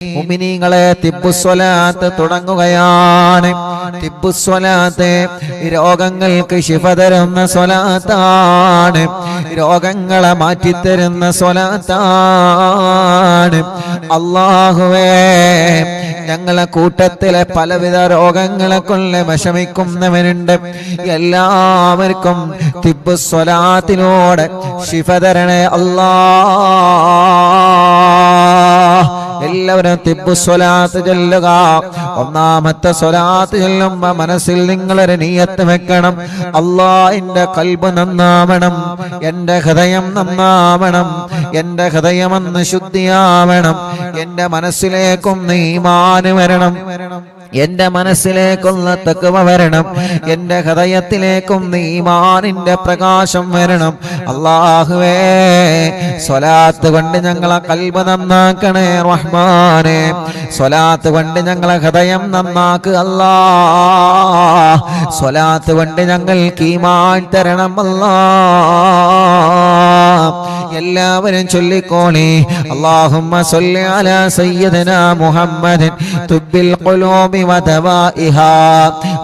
മുഅ്മിനീങ്ങളെ തിബ്ബുസ്വലാത്ത് തുടങ്ങുകയാണ്. തിബ്ബുസ്വലാത്ത് രോഗങ്ങൾക്ക് ശിഫ തരുന്ന സ്വലാത്താണ്, രോഗങ്ങളെ മാറ്റിത്തരുന്ന സ്വലാത്താണ്. അല്ലാഹുവേ, ഞങ്ങളെ കൂട്ടത്തിലെ പലവിധ രോഗങ്ങളെ കൊണ്ട് വിഷമിക്കുന്നവരുണ്ട്. എല്ലാവർക്കും തിബ്ബുസ്വലാത്തിലൂടെ ശിഫ തരണേ അല്ലാഹ്. എല്ലാവരും തിബ്ബുസ്വലാത്ത് ചൊല്ലുക. ഒന്നാമത്തെ സ്വലാത്ത് ചൊല്ലുമ്പോ മനസ്സിൽ നിങ്ങളൊരു നിയ്യത്ത് വെക്കണം. അല്ലാഹ്, എന്റെ ഖൽബ് നന്നാവണം, എന്റെ ഹൃദയം നന്നാവണം, എന്റെ ഹൃദയമെന്ന് ശുദ്ധിയാവണം, എന്റെ മനസ്സിലേക്കും ഈമാൻ വരണം, എന്റെ മനസ്സിലേക്കുള്ള തഖ്വ വരണം, എന്റെ ഹൃദയത്തിലേക്കും ഈമാനിന്റെ പ്രകാശം വരണം. അല്ലാഹുവേ, സ്വലാത്ത് കൊണ്ട് ഞങ്ങളെ ഖൽബ് നന്നാക്കണേ റഹ്മാനേ. സ്വലാത്ത് കൊണ്ട് ഞങ്ങളെ ഹൃദയം നന്നാക്കുക അല്ലാഹ്. സ്വലാത്ത് കൊണ്ട് ഞങ്ങൾക്ക് ഈമാൻ തരണം അല്ലാഹ്. എല്ലാവരും ചൊല്ലിക്കോളി. അല്ലാഹുമ്മ സ്വല്ലി അലാ സയ്യിദിനാ മുഹമ്മദിൻ തുബ്ബിൽ ഖുലൂബി വദവാഇഹാ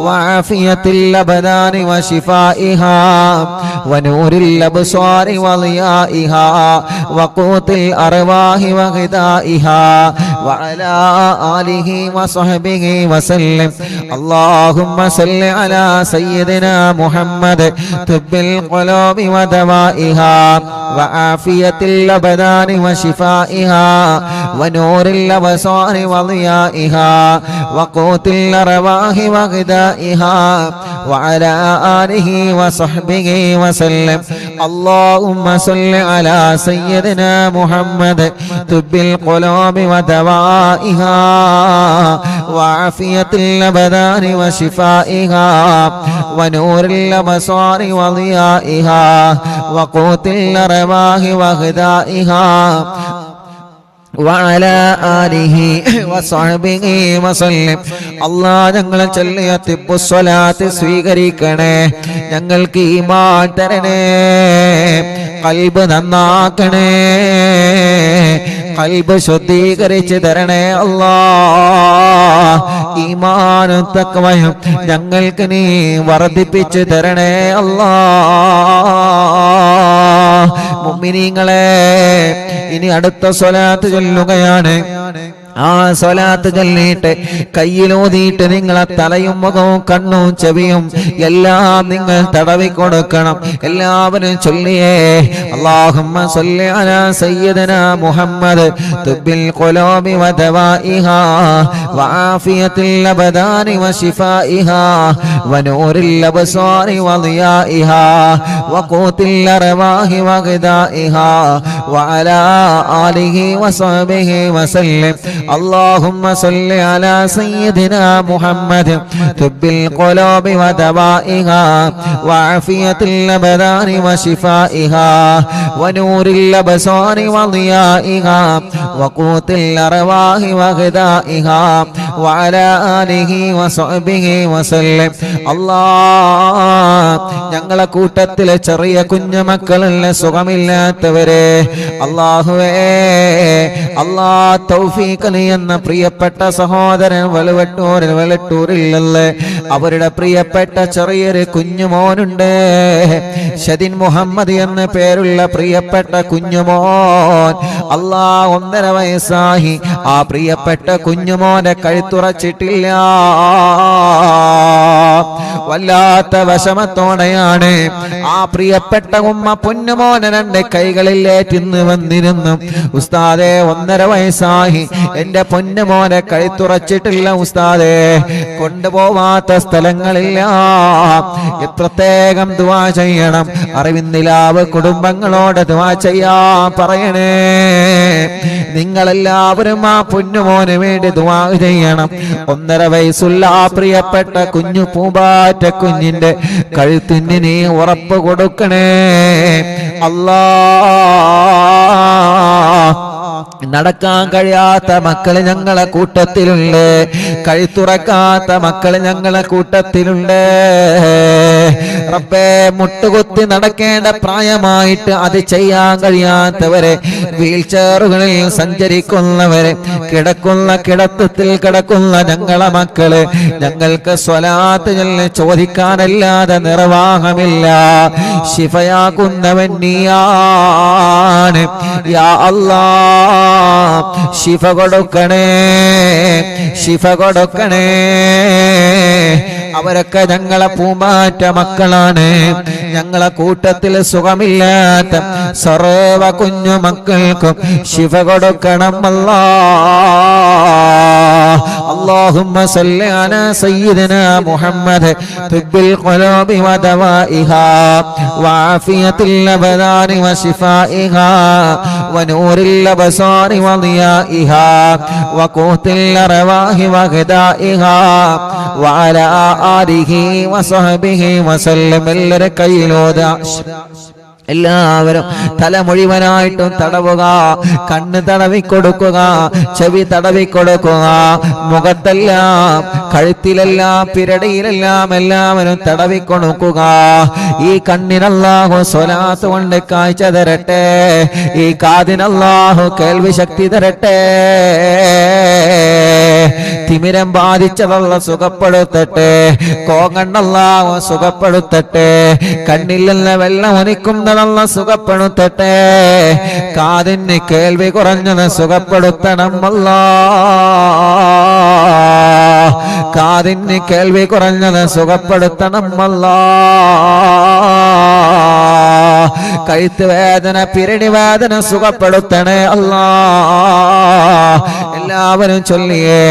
വആഫിയത്തിൽ അബ്ദാനി വശിഫാഇഹാ വനൂരിൽ അബ്സാരി വളിയാഇഹാ വഖൂത്തിൽ അർവാഹി വഗിദാഇഹാ വഅലാ ആലിഹി വസഹ്ബിഹി വസല്ലം. അല്ലാഹുമ്മ സ്വല്ലി അലാ സയ്യിദിനാ മുഹമ്മദ് തുബ്ബിൽ ഖുലൂബി വദവാഇഹാ وعافية الأبدان وشفائها ونور الأبصار وضيائها وقوت الأرواح وغذائها وعلى آله وصحبه وسلم. اللهم صل على سيدنا محمد طب القلوب ودوائها وعافية الأبدان وشفائها ونور الأبصار وضيائها وقوت الأرواح وغذائها وعلى آله وصحبه وسلم. അല്ലാഹ്, ഞങ്ങളെ ചൊല്ലിയ തിബ്ബുസ്വലാത്ത് സ്വീകരിക്കണേ, ഞങ്ങൾക്ക് ഈമാൻ തരണേ, ഖൽബ് നന്നാക്കണേ, ഖൽബ് ശുദ്ധീകരിച്ച് തരണേ അല്ലാഹ്. ഈമാനും തഖ്വയും ഞങ്ങൾക്ക് നീ വർദ്ധിപ്പിച്ച് തരണേ അല്ലാഹ്. മുഅ്മിനീങ്ങളെ, ഇനി അടുത്ത സ്വലാത്ത് ചൊല്ലുകയാണ്. ആ സ്വലാത്ത് ചൊല്ലിയിട്ട് കയ്യിലൂതിയിട്ട് നിങ്ങളെ തലയും മുഖവും കണ്ണും ചെവിയും എല്ലാം നിങ്ങൾ തടവി കൊടുക്കണം. എല്ലാവരും ചൊല്ലിയേ. അല്ലാഹുമ്മ സ്വല്ലി അലാ സയ്യിദിനാ മുഹമ്മദ് തുബ്ബിൽ ഖുലൂബി വദവാഇഹാ വആഫിയത്തിൽ അബ്ദാനി വശിഫാഇഹാ വനൂരിൽ അബ്സാരി വളിയാഇഹാ വഖൂത്തിൽ അർവാഹി വഗദാഇഹാ വഅലാ ആലിഹി വസഹ്ബിഹി വസല്ലം. اللهم صل على سيدنا محمد طب القلوب ودوائها وعافية الأبدان وشفائها ونور الأبصار وضيائها وقوت الأرواح وغذائها وعلى آله وصحبه وسلم. الله, ഞങ്ങളെ കൂട്ടത്തിലെ ചെറിയ കുഞ്ഞുമക്കളുള്ള സുഖമില്ലാത്തവരെ അല്ലാഹുവേ, അല്ലാഹ് തൗഫീഖ് എന്ന പ്രിയപ്പെട്ട സഹോദരൻ വെളുവട്ടൂരിലല്ലേ, അവരുടെ പ്രിയപ്പെട്ട ചെറിയൊരു കുഞ്ഞുമോനുണ്ട്. ഷദിൻ മുഹമ്മദ് എന്ന പേരുള്ള പ്രിയപ്പെട്ട കുഞ്ഞുമോൻ. അല്ലാഹ്, 1.5 വയസ്സായി. ആ പ്രിയപ്പെട്ട കുഞ്ഞുമോനെ കഴുത്തുറച്ചിട്ടില്ല. വല്ലാത്ത വിഷമത്തോടെയാണ് ആ പ്രിയപ്പെട്ട ഉമ്മ പൊന്നുമോനെ 2 കൈകളിലേറ്റിന്ന് വന്നിരുന്നു. ഉസ്താദേ, 1.5 വയസ്സായി, എന്റെ പൊന്നുമോനെ കഴുത്തുറച്ചിട്ടില്ല ഉസ്താദേ, കൊണ്ടുപോവാത്ത സ്ഥലങ്ങളില്ല. പ്രത്യേകം ദുആ ചെയ്യണം. അറിവിന്ദിലാവ് കുടുംബങ്ങളോട് ദുആ ചെയ്യാൻ പറയണേ. നിങ്ങളെല്ലാവരും ആ പൊന്നുമോന് വേണ്ടി ദുആ ചെയ്യണം. 1.5 വയസ്സുള്ള ആ പ്രിയപ്പെട്ട കുഞ്ഞു പൂമ്പാറ്റ കുഞ്ഞിന്റെ കഴുത്തിന് നീ ഉറപ്പ് കൊടുക്കണേ അല്ലാഹ്. നടക്കാൻ കഴിയാത്ത മക്കള് ഞങ്ങളെ കൂട്ടത്തിലുണ്ട്, കഴുത്തുറക്കാത്ത മക്കള് ഞങ്ങളെ കൂട്ടത്തിലുണ്ട്. റബ്ബേ, മുട്ടുകുത്തി നടക്കേണ്ട പ്രായമായിട്ട് അത് ചെയ്യാൻ കഴിയാത്തവരെ, വീൽ ചെയറുകളിൽ സഞ്ചരിക്കുന്നവരെ, കിടക്കുന്ന കിടത്തത്തിൽ കിടക്കുന്ന ഞങ്ങളെ മക്കള്, ഞങ്ങൾക്ക് സ്വലാത്ത് ചൊല്ലി ചോദിക്കാനല്ലാതെ നിർവാഹമില്ല. ശിഫയാക്കുന്നവൻ നീയാണ് യാ അല്ലാഹ്. ശിഫ കൊടുക്കണേ, ശിഫ കൊടുക്കണേ. അവരൊക്കെ ഞങ്ങളെ പൂമാറ്റ മക്കളാണ്. ഞങ്ങളെ കൂട്ടത്തിൽ സുഖമില്ലാത്ത സർവ കുഞ്ഞു മക്കൾക്കും ശിഫ കൊടുക്കണം അല്ലാഹ്. اللهم صل على سيدنا محمد طب القلوب ودوائها وعافية الأبدان وشفائها ونور الأبصار وضيائها وقوت الأرواح وغذائها وعلى آله وصحبه وسلم. എല്ലാവരും തല മുഴുവനായിട്ടും തടവുക, കണ്ണ് തടവിക്കൊടുക്കുക, ചെവി തടവിക്കൊടുക്കുക, മുഖത്തെല്ലാം കഴുത്തിലെല്ലാം പിരടിയിലെല്ലാം എല്ലാവരും തടവിക്കൊടുക്കുക. ഈ കണ്ണിനല്ലാഹു സ്വലാത്ത് കൊണ്ട് കാഴ്ച തരട്ടെ, ഈ കാതിനല്ലാഹു കേൾവി ശക്തി തരട്ടെ. തിമിരം ബാധിച്ചതല്ല സുഖപ്പെടുത്തട്ടെ, കോങ്ങണ്ണല്ലാഹു സുഖപ്പെടുത്തട്ടെ, കണ്ണിൽ നിന്ന് വെള്ളം ഒലിക്കുന്നതല്ല സുഖപ്പെടുത്തട്ടെ, കാതിന് കേൾവി കുറഞ്ഞത് സുഖപ്പെടുത്തണം അല്ലാഹ്, കാതിന് കേൾവി കുറഞ്ഞത് സുഖപ്പെടുത്തണം അല്ലാഹ്, കഴുത്ത് വേദന പിരടി വേദന സുഖപ്പെടുത്തണേ അല്ലാഹ്. എല്ലാവരും ചൊല്ലിയേ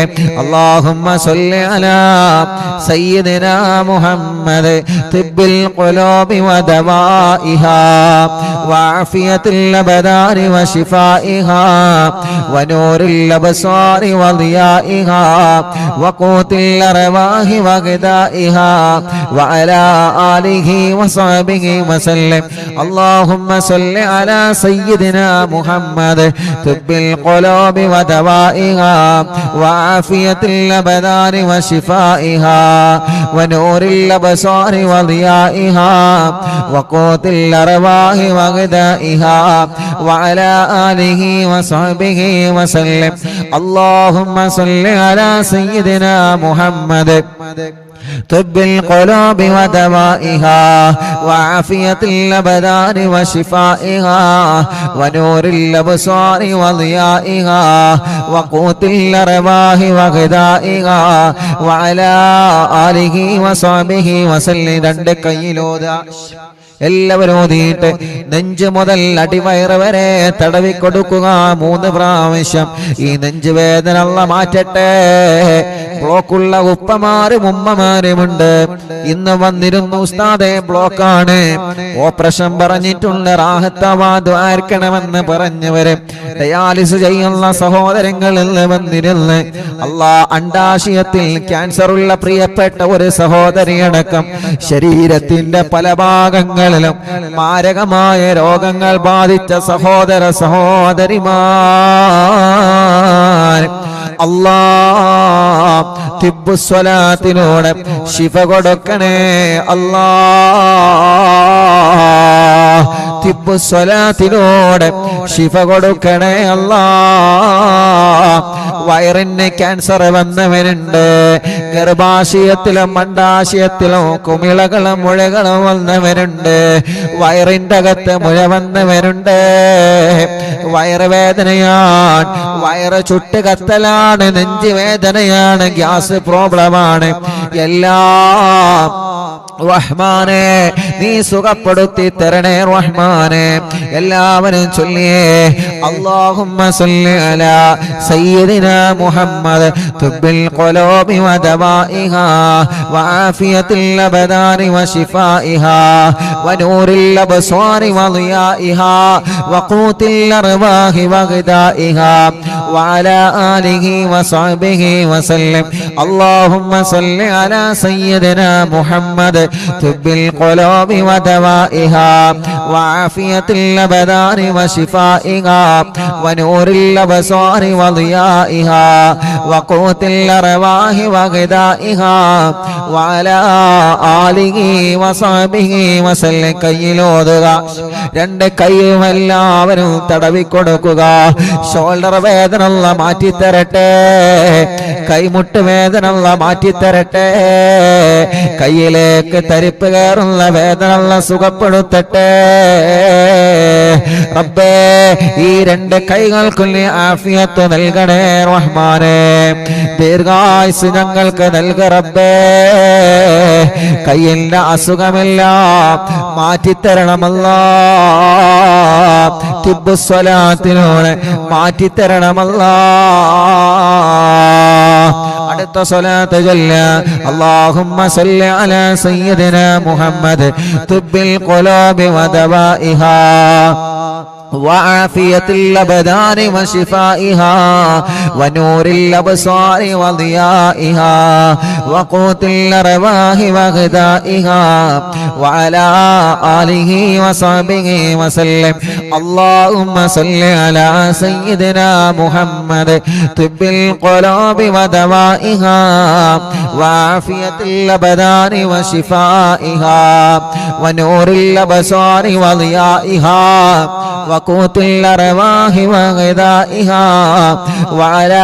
اللهم صل على سيدنا محمد طب القلوب ودوائها وعافية الأبدان وشفائها ونور الأبصار وضيائها وقوت الأرواح وغذائها وعلى آله وصحبه وسلم. اللهم صل على سيدنا محمد طب القلوب ودوائها وعافية الأبدان وشفائها ونور الأبصار وضيائها وقوت الأرواح وغذائها وعلى آله وصحبه وسلم. اللهم صل على سيدنا محمد طب القلوب ودوائها وعافية الأبدان وشفائها ونور الأبصار وضيائها وقوت الأرواح وغذائها وعلى آله وصحبه وسلم. രണ്ട് കൈയിലോതാ എല്ലാവരും ഓതിയിട്ട് നെഞ്ച് മുതൽ അടിവയറ് വരെ തടവിക്കൊടുക്കുക 3 പ്രാവശ്യം. ഈ നെഞ്ചുവേദന അല്ലാഹ് മാറ്റട്ടെ. ബ്ലോക്കുള്ള ഉപ്പമാരും ഉമ്മമാരുമുണ്ട്. ഇന്ന് വന്നിരുന്നു ഉസ്താദേ ബ്ലോക്കാണ്, ഓപ്പറേഷൻ പറഞ്ഞിട്ടുണ്ട്, റാഹത്താവാദ്വാർക്കണമെന്ന് പറഞ്ഞവര്, ഡയാലിസ് ചെയ്യുന്ന സഹോദരങ്ങളിൽ വന്നിരുന്ന് അല്ലാഹ് അണ്ടാശയത്തിൽ ക്യാൻസറുള്ള പ്രിയപ്പെട്ട ഒരു സഹോദരിയടക്കം ശരീരത്തിന്റെ പല ഭാഗങ്ങളിലും മാരകമായ രോഗങ്ങൾ ബാധിച്ച സഹോദര സഹോദരിമാർ അല്ലാഹ് തിബ്ബുസ്വലാത്തിനോട് ശിഫ കൊടുക്കണേ അല്ലാഹ്, തിബ്ബുസ്വലാത്തിനോട് ശിഫ കൊടുക്കണേ അല്ലാഹ്. വയറിന് ക്യാൻസർ വന്നവരുണ്ട്, ഗർഭാശയത്തിലും അണ്ഡാശയത്തിലും കുമിളകളും മുഴകളും വന്നവരുണ്ട്, വയറിന്റെ അകത്ത് മുഴ വന്നവരുണ്ട്, വയറുവേദനയാണ്, വയറ് ചുട്ട് കത്തലാണ്, നെഞ്ചുവേദനയാണ്, ഗ്യാസ് പ്രോബ്ലമാണ്, എല്ലാം റഹ്മാനെ നീ സുഖപ്പെടുത്തി തരണേ റഹ്മാനെ. എല്ലാവരും ചൊല്ലിയേ അല്ലാഹുമ്മ സല്ലി അലാ സയ്യിദിനാ മുഹമ്മദ് തുബ്ബിൽ ഖുലൂബി വദവാഇഹാ വആഫിയത്തിൽ അബദാനി വശിഫാഇഹാ വനൂറിൽ അബ്സ്വാരി വളിയാഇഹാ വഖൂത്തിൽ അർവാഹി വഗദാഇഹാ വഅലാ ആലിഹി വസഹ്ബിഹി വസല്ലം. അല്ലാഹുമ്മ സല്ലി അലാ സയ്യിദിനാ മുഹമ്മദ് طب القلوب ودوائها وعافية الأبدان وشفائها ونور الأبصار وضيائها وقوت الأرواح وغذائها وعلى آله وصحبه وسلم കയ്യിലോതുക രണ്ട് കൈയും എല്ലാവരും തടവിക്കൊടുക്കുക ഷോൾഡർ വേദന അല്ലാഹ് മാറ്റിത്തരട്ടെ കൈമുട്ട് വേദന അല്ലാഹ് മാറ്റിത്തരട്ടെ കയ്യിലേക്ക് തരിപ്പ് കയറുന്ന വേദന അല്ലാഹ് സുഖപ്പെടുത്തട്ടെ റബ്ബേ ഈ രണ്ട് കൈകൾക്കും നീ ആഫിയത്ത് നൽകണേ റഹ്മാനേ ദീർഘായുസ് ഞങ്ങൾക്ക് നൽക റബ്ബേ കയ്യിന്റെ അസുഖമെല്ലാം മാറ്റിത്തരണമല്ലാ തിബ്ബു സ്വലാത്തിലൂടെ മാറ്റിത്തരണമല്ലാ അടുത്ത സ്വലാത്ത് ചൊല്ല അല്ലാഹുമ്മ സല്ലി അലാ സയ്യിദിനാ മുഹമ്മദ് തുബ്ബിൽ ഖുലൂബി വദവാഇഹാ وعافية الأبدان وشفائها ونور الأبصار وضيائها وقوت الأرواح وغذائها وعلى آله وصحبه وسلم اللهم صل على سيدنا محمد طب القلوب ودوائها وعافية الأبدان وشفائها ونور الأبصار وضيائها وقوت الأرواح وغذائها وعلى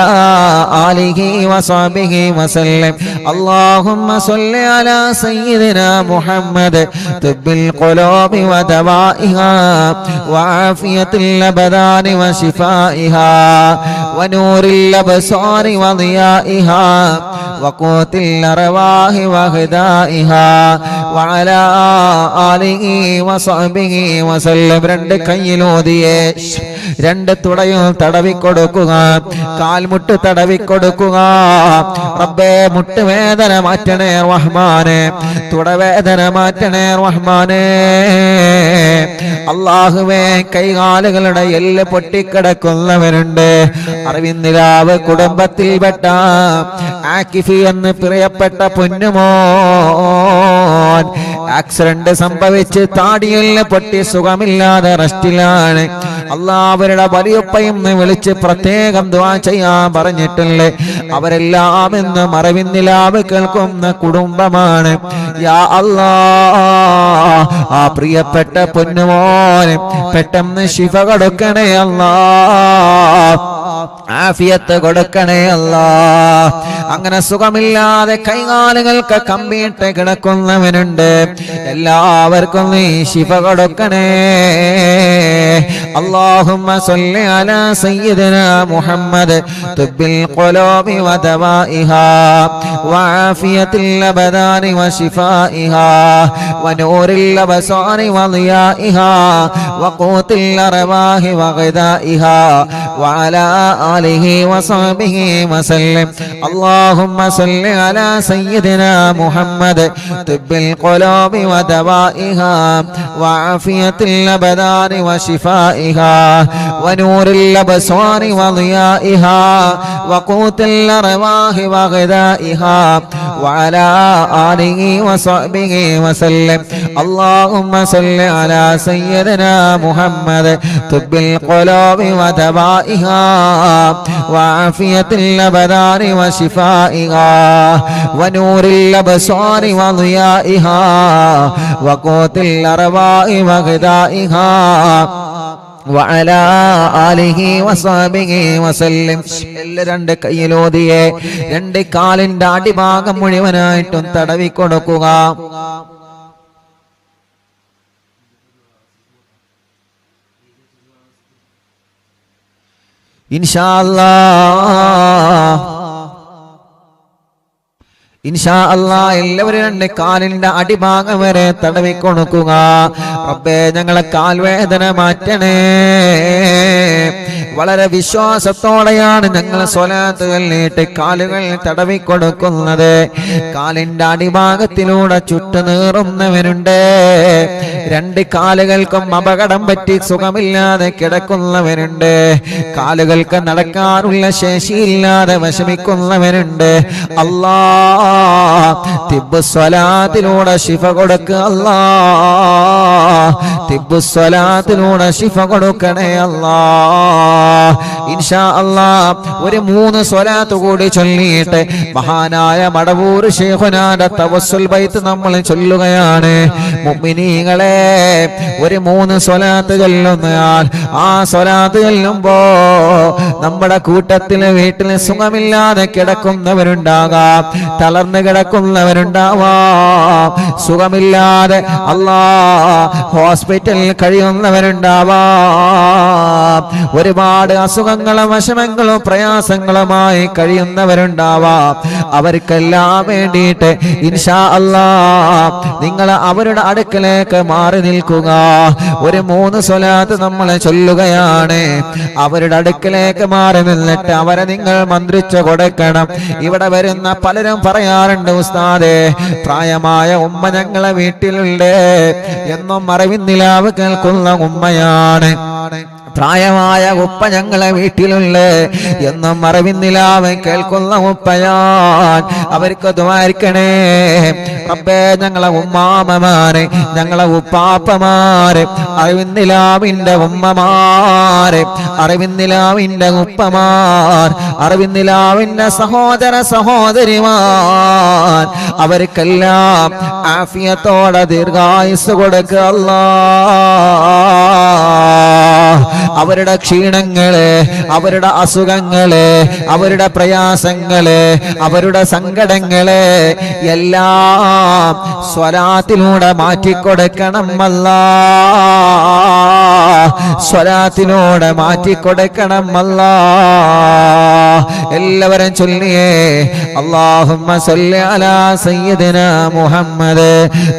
آله وصحبه وسلم اللهم صل على سيدنا محمد طب القلوب ودوائها وعافية الأبدان وشفائها ونور الأبصار وضيائها وقوت الأرواح وغذائها وعلى آله وصحبه وسلم രണ്ട് കയ്യിലോതിയേ രണ്ട് തുടയും തടവിക്കൊടുക്കുക കാൽമുട്ട് തടവിക്കൊടുക്കുക റബ്ബേ മുട്ടുവേദന മാറ്റണേ റഹ്മാനേ തുടവേദന മാറ്റണേ റഹ്മാനേ അല്ലാഹുവേ കൈകാലുകളുടെ എല്ല് പൊട്ടിക്കിടക്കുന്നവരുണ്ട് അറിവിന്ദിരാവ് കുടുംബത്തിൽപ്പെട്ട ആക്കിഫി എന്ന് പ്രിയപ്പെട്ട പൊന്നുമോൻ ആക്സിഡന്റ് സംഭവിച്ച് താടിയെല്ല് പൊട്ടി സുഖമില്ലാതെ റെസ്റ്റിലാണ് അല്ലാഹ് അവരുടെ വലിയപ്പയും വിളിച്ച് പ്രത്യേകം ദുആ ചെയ്യാൻ പറഞ്ഞിട്ടുണ്ട് അവരെല്ലാം ഇന്ന് മറവിന്നിലാവ് കേൾക്കുന്ന കുടുംബമാണ് യാ അല്ലാഹ് ആ പ്രിയപ്പെട്ട പൊന്നുമോനെ പെട്ടെന്ന് ശിഫ കൊടുക്കണേ അല്ലാഹ് ആഫിയത്ത് കൊടുക്കണേ അല്ലാഹ് അങ്ങനെ സുഖമില്ലാതെ കൈകാലുകൾക്ക് കമ്പിയിട്ട് കിടക്കുന്നവനുണ്ട് എല്ലാവർക്കും നീ ശിഫ കൊടുക്കണേ اللهم صل على سيدنا محمد طب القلوب ودوائها وعافية الأبدان وشفائها ونور الأبصار وضيائها وقوت الأرواح وغذائها وعلى آله وصحبه وسلم اللهم صل على سيدنا محمد طب القلوب ودوائها وعافية الأبدان وشفائها ونور الأبصار وضيائها وقوت الأرواح وغذائها وعلى آله وصحبه وسلم اللهم صل على سيدنا محمد طب القلوب ودوائها وعافية الأبدان وشفائها ونور الأبصار وضيائها وقوت الأرواح وغذائها وعلى آله وصحبه وسلم രണ്ട് കയ്യിലോതിയെ രണ്ട് കാലിന്റെ അടിഭാഗം മുഴുവനായിട്ടും തടവിക്കൊടുക്കുക ഇൻഷാ അല്ലാഹ് എല്ലാവരും രണ്ട് കാലിന്റെ അടിഭാഗം വരെ തടവിക്കൊടുക്കുക റബ്ബേ ഞങ്ങളെ കാൽവേദന മാറ്റണേ വളരെ വിശ്വാസത്തോടെയാണ് ഞങ്ങൾ സ്വലാത്തുകൾ നീട്ടി കാലുകൾ തടവിക്കൊടുക്കുന്നത്. കാലിന്റെ അടിഭാഗത്തിലൂടെ ചുട്ടുനീറുന്നവരുണ്ട്. രണ്ട് കാലുകൾക്കും അപകടം പറ്റി സുഖമില്ലാതെ കിടക്കുന്നവരുണ്ട്. കാലുകൾക്ക് നടക്കാനുള്ള ശേഷിയില്ലാതെ വിഷമിക്കുന്നവരുണ്ട്. അല്ലാ തിബ്ബ് സ്വലാത്തിലൂടെ ശിഫ കൊടുക്കുക. അല്ലാ തിബ്ബ് സ്വലാത്തിലൂടെ ശിഫ കൊടുക്കണേ അല്ലാ. ഇൻഷാ അല്ലാ ഒരു 3 സ്വലാത്ത് കൂടി ചൊല്ലിയിട്ട് മഹാനായ മടവൂർ ശൈഖുനാന്റെ തവസ്സുൽ ബൈത്ത് നമ്മൾ ചൊല്ലുകയാണ്. മുഅ്മിനീങ്ങളെ ഒരു 3 സ്വലാത്ത് ചൊല്ലുന്നയാൾ ആ സ്വലാത്ത് ചൊല്ലുമ്പോ നമ്മുടെ കൂട്ടത്തില് വീട്ടിൽ സുഖമില്ലാതെ കിടക്കുന്നവരുണ്ടാകാം, തളർന്നു കിടക്കുന്നവരുണ്ടാവാം, സുഖമില്ലാതെ അല്ലാ ഹോസ്പിറ്റലിൽ കഴിയുന്നവരുണ്ടാവാം, ഒരുപാട് അസുഖങ്ങളും വിഷമങ്ങളും പ്രയാസങ്ങളുമായി കഴിയുന്നവരുണ്ടാവാം. അവർക്കെല്ലാം വേണ്ടിയിട്ട് ഇൻഷാ അല്ലാ നിങ്ങൾ അവരുടെ അടുക്കലേക്ക് മാറി നിൽക്കുക. ഒരു 3 സ്വലാത്ത് നമ്മൾ ചൊല്ലുകയാണ്. അവരുടെ അടുക്കലേക്ക് മാറി നിന്നിട്ട് അവരെ നിങ്ങൾ മന്ത്രിച്ചു കൊടുക്കണം. ഇവിടെ വരുന്ന പലരും പറയാറുണ്ട്, ഉസ്താദേ പ്രായമായ ഉമ്മ ഞങ്ങളെ വീട്ടിലുണ്ട്. എന്നും അറിവിന്നിലാവ് കേൾക്കുന്ന ഉമ്മയാണ്. പ്രായമായ ഉപ്പ ഞങ്ങളെ വീട്ടിലുള്ള എന്നും അറിവിന്നിലാവ് കേൾക്കുന്ന ഉപ്പയാൻ. അവർക്ക് ദ്വാരിക്കണേ റബ്ബേ. ഞങ്ങളെ ഉമ്മാമമാരെ, ഞങ്ങളെ ഉപ്പാപ്പമാരെ, അറിവിന്നിലാവിന്റെ ഉമ്മമാരെ, അറിവിന്നിലാവിന്റെ ഉപ്പമാർ, അറിവിന്നിലാവിന്റെ സഹോദര സഹോദരിമാർ, അവർക്കെല്ലാം ആഫിയത്തോടെ ദീർഘായുസ് കൊടുക്കുക അല്ലാ. അവരുടെ ക്ഷീണങ്ങള്, അവരുടെ അസുഖങ്ങള്, അവരുടെ പ്രയാസങ്ങള്, അവരുടെ സങ്കടങ്ങള് എല്ലാം സ്വലാത്തിലൂടെ മാറ്റിക്കൊടുക്കണം അല്ലാ. സ്വലാത്തിലൂടെ മാറ്റിക്കൊടുക്കണം അല്ലാ. എല്ലാവരും ചൊല്ലിയേ അല്ലാഹുമ്മ സല്ലി അലാ സയ്യിദിനാ മുഹമ്മദ്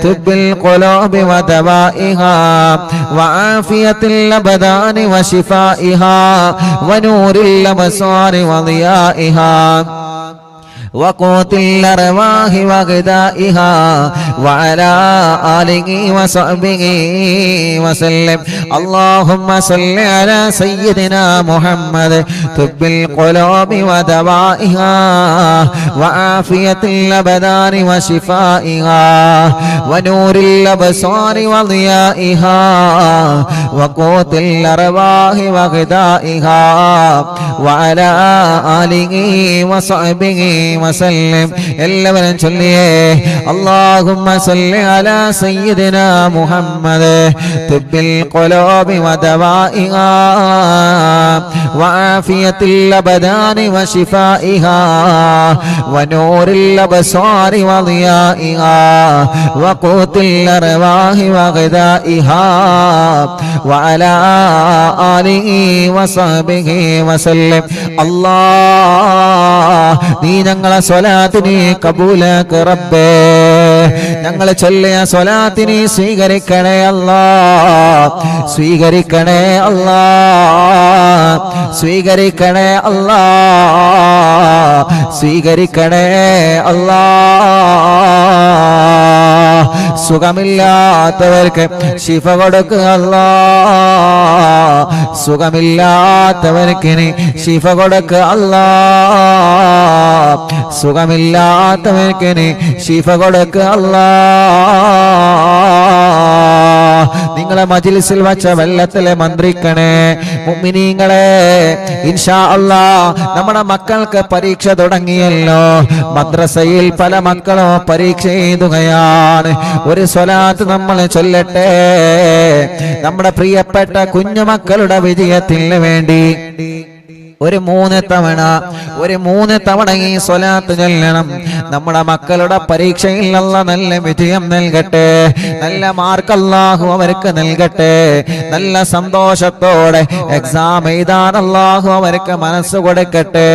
തുബ്ബിൽ ഖുലൂബി വദവാഇഹാ വആഫിയത്തിൽ അബദാനി വശിഫാഇഹാ വനൂരിൽ അബ്സാരി വദിയാഇഹാ وقوت الأرواح وغذائها وعلى آله وصحبه وسلم. اللهم صل على سيدنا محمد طب القلوب ودوائها وعافية الأبدان وشفائها ونور الأبصار وضيائها وقوت الأرواح وغذائها وعلى آله وصحبه وسلم. എല്ലാവരും ചൊല്ലിയേ اللهم صل على سيدنا محمد طب القلوب ودوائها وعافية الأبدان وشفائها ونور الأبصار وضيائها وقوت الأرواح وغذائها وعلى آله وصحبه وسلم. الله നീ ഞങ്ങളെ സ്വലാത്തിനെ കബൂലാക്ക് റബ്ബേ. ഞങ്ങൾ ചൊല്ലിയ സ്വലാത്തിനെ സ്വീകരിക്കണേ അല്ലാ. സ്വീകരിക്കണേ അല്ലാ. സ്വീകരിക്കണേ അല്ലാ. സ്വീകരിക്കണേ അല്ലാ. സുഖമില്ലാത്തവർക്ക് ശിഫ കൊടുക്കുക അല്ലാ. സുഖമില്ലാത്തവർക്ക് ശിഫ കൊടുക്കുക അല്ലാ. സുഖമില്ലാത്തവർക്ക് ശിഫ കൊടുക്കുക അല്ലാ. നിങ്ങളെ മജ്ലിസിൽ വച്ച വെള്ളത്തിലെ മന്ത്രിക്കണേ മുഅ്മിനീങ്ങളെ. ഇൻഷാ അല്ലാ നമ്മുടെ മക്കൾക്ക് പരീക്ഷ തുടങ്ങിയല്ലോ. മദ്രസയിൽ പല മക്കളും പരീക്ഷ എഴുതുകയാണ്. ഒരു സ്വലാത്ത് നമ്മൾ ചൊല്ലട്ടെ നമ്മുടെ പ്രിയപ്പെട്ട കുഞ്ഞുമക്കളുടെ വിജയത്തിന് വേണ്ടി. ഒരു 3 തവണ ഈ സ്വലാത്ത് ചൊല്ലണം. നമ്മുടെ മക്കളുടെ പരീക്ഷയിൽ അല്ലാഹ് നല്ല വിജയം നൽകട്ടെ, നല്ല മാർക്ക് അല്ലാഹു അവർക്ക് നൽകട്ടെ, നല്ല സന്തോഷത്തോടെ എക്സാം എഴുതാൻ അല്ലാഹു അവർക്ക് മനസ്സ് കൊടുക്കട്ടെ,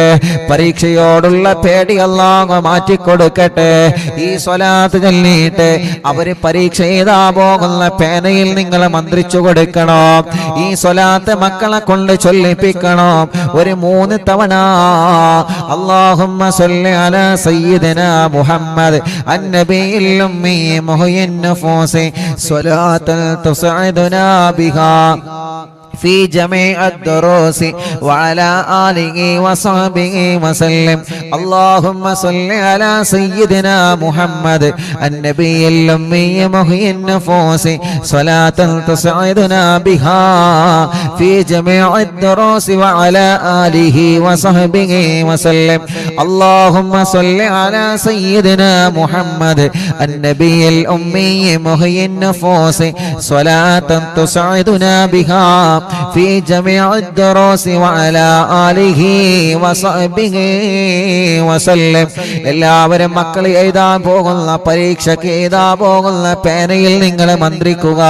പരീക്ഷയോടുള്ള പേടി അല്ലാഹു മാറ്റിക്കൊടുക്കട്ടെ. ഈ സ്വലാത്ത് ചൊല്ലിയിട്ട് അവര് പരീക്ഷ എഴുതാ പോകുന്ന പേനയിൽ നിങ്ങൾ മന്ത്രിച്ചു കൊടുക്കണം. ഈ സ്വലാത്ത് മക്കളെ കൊണ്ട് ചൊല്ലിപ്പിക്കണം. ഒരു 3 തവണ അല്ലാഹുമ്മ സ്വല്ലി അലാ സയ്യിദിനാ മുഹമ്മദ് അന്നബിയിൽ ഉമ്മി മുഹയ്യിൻ നഫൂസി സ്വലാത്തൻ തുസ്ഇദുനാ ബിഹാ في جميع الدروس وعلى آله وصحبه وسلم. اللهم صل على سيدنا محمد النبي الأمي محيي النفوس صلاة تسعدنا بها في جميع الدروس وعلى آله وصحبه وسلم. اللهم صل على سيدنا محمد النبي الأمي محيي النفوس صلاة تسعدنا بها في جميع الدروس وعلى آله وصحبه وسلم. എല്ലാവരും മക്കൾ എഴുതാൻ പോകുന്ന പരീക്ഷയ്ക്ക് എഴുതാൻ പോകുന്ന പേനയിൽ നിങ്ങൾ മന്ത്രിക്കുക,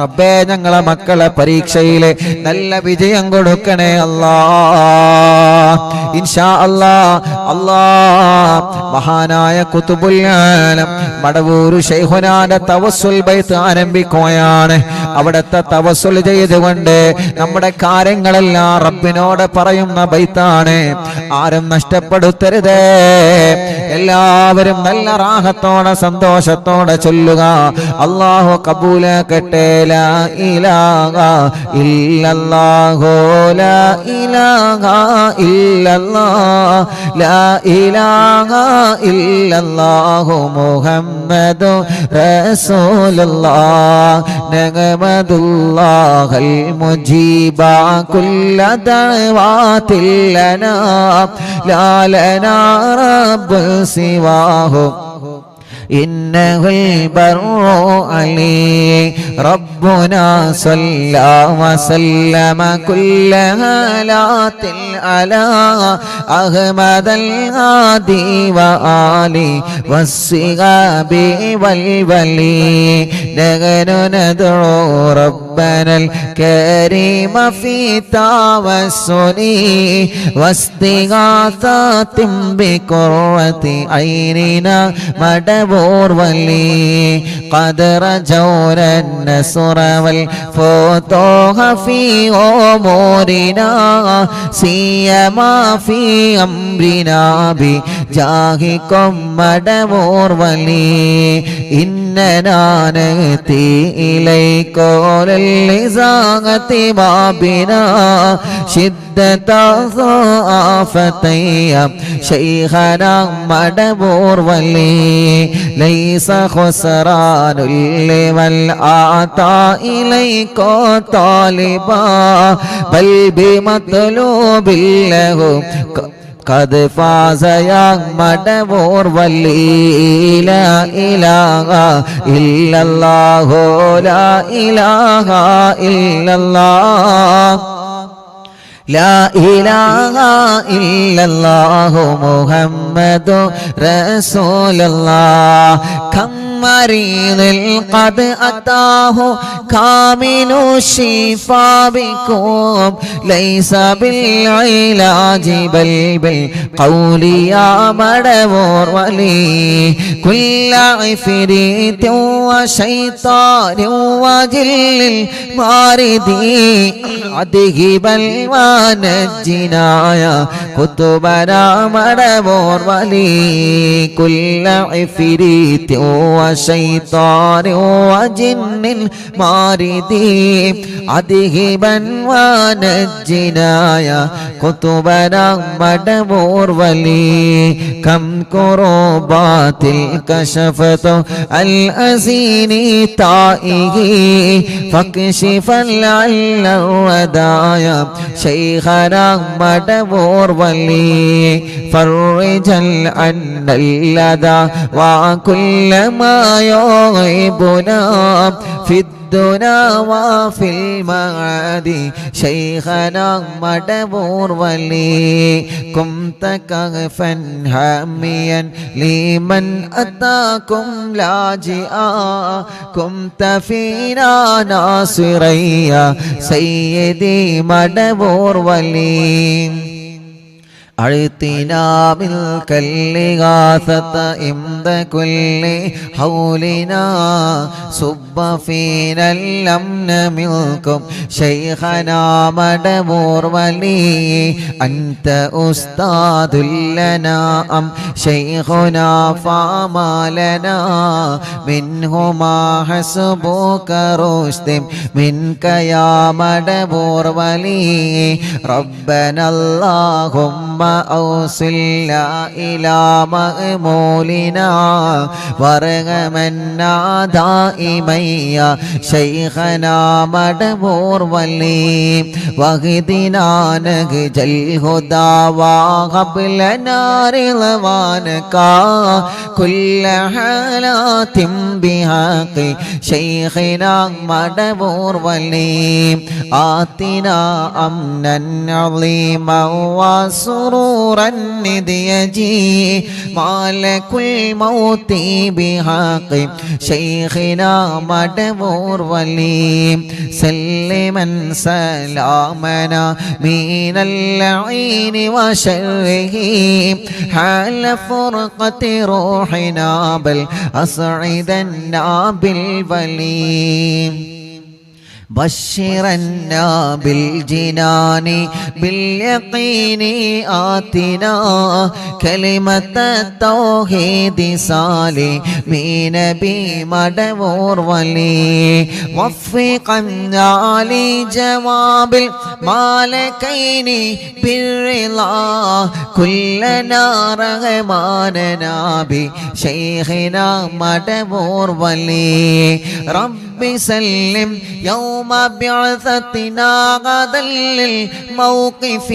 റബ്ബേ ഞങ്ങളെ മക്കളെ പരീക്ഷയിൽ നല്ല വിജയം കൊടുക്കണേ അല്ലാഹ്. ഇൻഷാ അല്ലാഹ്. മഹാനായ ഖുതുബുൽ ആലം മടവൂർ ശൈഖുനാന്റെ തവസ്സുൽ ബൈത്ത് ആരംഭിക്കുകയാണ്. അവിടുത്തെ തവസ്സുൽ ചെയ്തുകൊണ്ട് നമ്മുടെ കാര്യങ്ങളെല്ലാം റബ്ബിനോട് പറയുന്ന ബൈത്താണ്. ആരും നഷ്ടപ്പെടുത്തരുതേ. എല്ലാവരും നല്ല റാഹത്തോടെ സന്തോഷത്തോടെ ചൊല്ലുക. അല്ലാഹു കബൂലാക്കട്ടെ. ലാ ഇലാഹ ഇല്ലല്ലാഹു ലാ ഇലാഹ ഇല്ലല്ലാഹ് ലാ ഇലാഹ ഇല്ലല്ലാഹു മുഹമ്മദു റസൂലുള്ളാഹ് നഗമദുല്ലാഹൽ മുജീബാ കുല്ല ദഅവാതിൽ ലനാ ലാ ലനാ റബ്ബു സിവാഹു إنه البر علي ربنا صلى وسلم كل هالات على أحمد الهادي وآله والصحاب والولي نحن ندعو ربنا الكريم في توسل واستغاثة بقرة عيننا مدبور ولي قد رجونا النصر والفتوح في أمورنا سيما في أمرنا بجاهكم مدبور ولي إننا نأتي إليك للإزاغة بابنا شدة ضعافتي شيخنا مدبور ولي ليس خسران لمن آتى إليك طالبا بل بمطلوب له قد فاز يا مدبور ولي لا إله إلا الله لا إله إلا الله لا إله إلا الله محمد رسول الله كم مريض قد أتاه كامل الشفاء بكم ليس بالعلاج بل بالقول يا مدبور ولي كل عفريت وشيطان وجل ماردي أذهب ونجنا يا كتبنا مدبور ولي كل عفريت وشيطان وجن ماردي أذهبا ونجنا يا كتبنا مدبور ولي كم كربات كشفت الأزين طائه فاكشفا لعل الودايا شيخنا مدبور ولي فرجا عن اللدى وكل ما يغيبنا في الدنا وفي المعاد شيخنا مدبور ولي كنت كهفا حاميا لمن أتاكم لاجئا كنت فينا ناصريا سيدي مدبور ولي أعطنا ملك الإغاثة عند كل حولنا صب فينا الأمن منكم شيخنا مدبور ولي أنت أستاذ لنا أم شيخنا فما لنا منهما حسبك رشد منك يا مدبور ولي ربنا اللهم أوصلنا إلى مأمولنا وارحمنا دائما يا شيخنا مدبور ولي واهدنا نهج الهدى وهب لنا رضوانك كل حالات بحق شيخنا مدبور ولي آتنا أمنا عظيما وسرورا نديجي مالك الموت بحق شيخنا مدبور ولي سلما سلامنا من اللعين وشره حال فرقة روحنا بل أسعدنا بالولي بشرنا بالجنان باليقين آتنا كلمة التوحيد سالمين بمدبور ولي وفقنا لجواب المالكين بالرضا كلنا رغماننا بشيخنا مدبور ولي رب سلم يوم بعثتنا غدا للموقف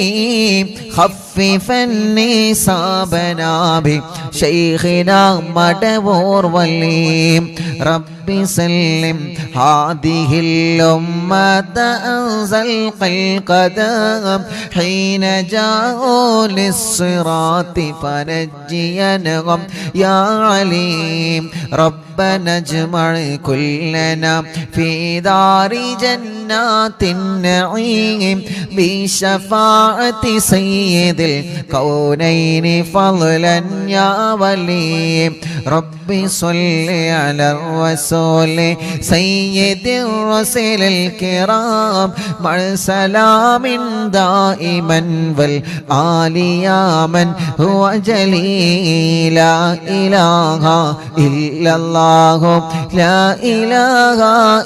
خففا نصابنا بشيخنا مدبور ولي رب سلم هذه الأمة أنزل القدم حين جاءوا للصراط فنجينهم يا عليم ربنا اجمع كلنا في دار جنات النعيم بشفاعة سيد الكونين فضلا يا ولي رب صل على الرسول سيد الرسل الكرام مع سلام دائما والآل يا من هو جليل لا إله إلا الله لا إله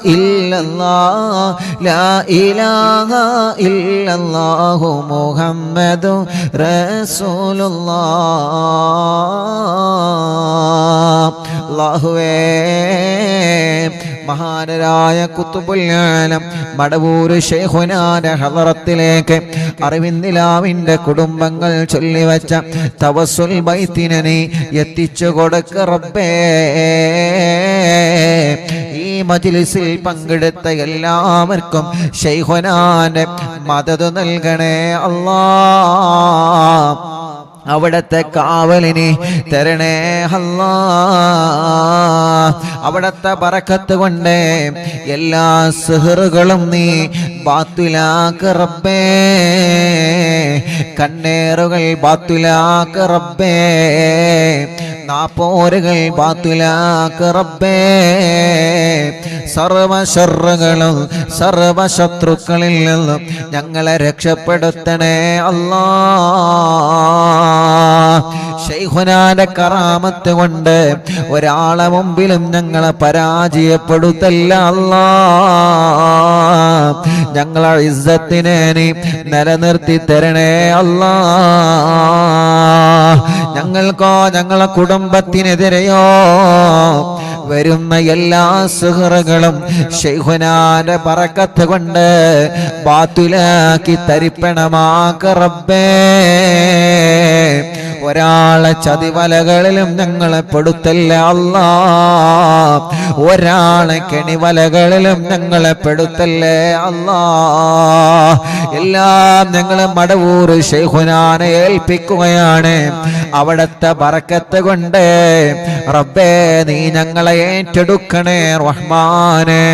إلا الله لا إله إلا الله محمد رسول الله അല്ലാഹുവേ മഹാനരായ ഖുത്ബുൽ ആലം മടവൂർ ശൈഖുനാന്റെ ഹളറത്തിലേക്ക് അറിവിന്ദിലാവിന്റെ കുടുംബങ്ങൾ ചൊല്ലിവച്ച തവസ്സുൽ ബൈത്തിനെ നീ എത്തിച്ചു കൊടുക്ക റബ്ബേ ഈ മജ്ലിസിൽ പങ്കെടുത്ത എല്ലാവർക്കും ശൈഖുനാന്റെ മദദ് നൽകണേ അല്ലാഹ് അവിടത്തെ കാവലിനെ തരണേ അല്ലാഹ് അവിടത്തെ ബറക്കത്ത് കൊണ്ട് എല്ലാ സിഹറുകളും നീ ബാത്തിലാക്ക് റബ്ബേ കണ്ണേറുകൾ ബാത്തിലാക്ക് റബ്ബേ നാപ്പോരുകൾ ബാത്തിലാക്ക് റബ്ബേ സർവ ശർറുകളും സർവ ശത്രുക്കളിൽ നിന്നും ഞങ്ങളെ രക്ഷപ്പെടുത്തണേ അല്ലാഹ് ശൈഖുനാന്റെ കറാമത്ത് കൊണ്ട് ഒരാളെ മുമ്പിലും ഞങ്ങളെ പരാജയപ്പെടുത്തല്ല അല്ലാഹ് ഞങ്ങളെ ഇസ്സത്തിനെ നീ നിലനിർത്തി തരണേ അല്ലാഹ് ഞങ്ങൾക്കോ ഞങ്ങളെ കുടുംബത്തിനെതിരെയോ വരുന്ന എല്ലാ സുഹൃകളും ശൈഖുനാന്റെ ബറക്കത്ത് കൊണ്ട് ബാത്തുലാക്കി തരിപ്പണമാക്ക റബ്ബേ. ഒരാളെ ചതിവലകളിലും ഞങ്ങളെ പെടുത്തല്ല അല്ലാ, ഒരാളെ കെണിവലകളിലും ഞങ്ങളെ പെടുത്തല്ലേ അല്ലാ. എല്ലാം ഞങ്ങൾ മടവൂർ ശൈഖുനാനെ ഏൽപ്പിക്കുകയാണ്. അവിടത്തെ ബറക്കത്ത് കൊണ്ട് റബ്ബേ നീ ഞങ്ങളെ ഏറ്റെടുക്കണേ റഹ്മാനെ.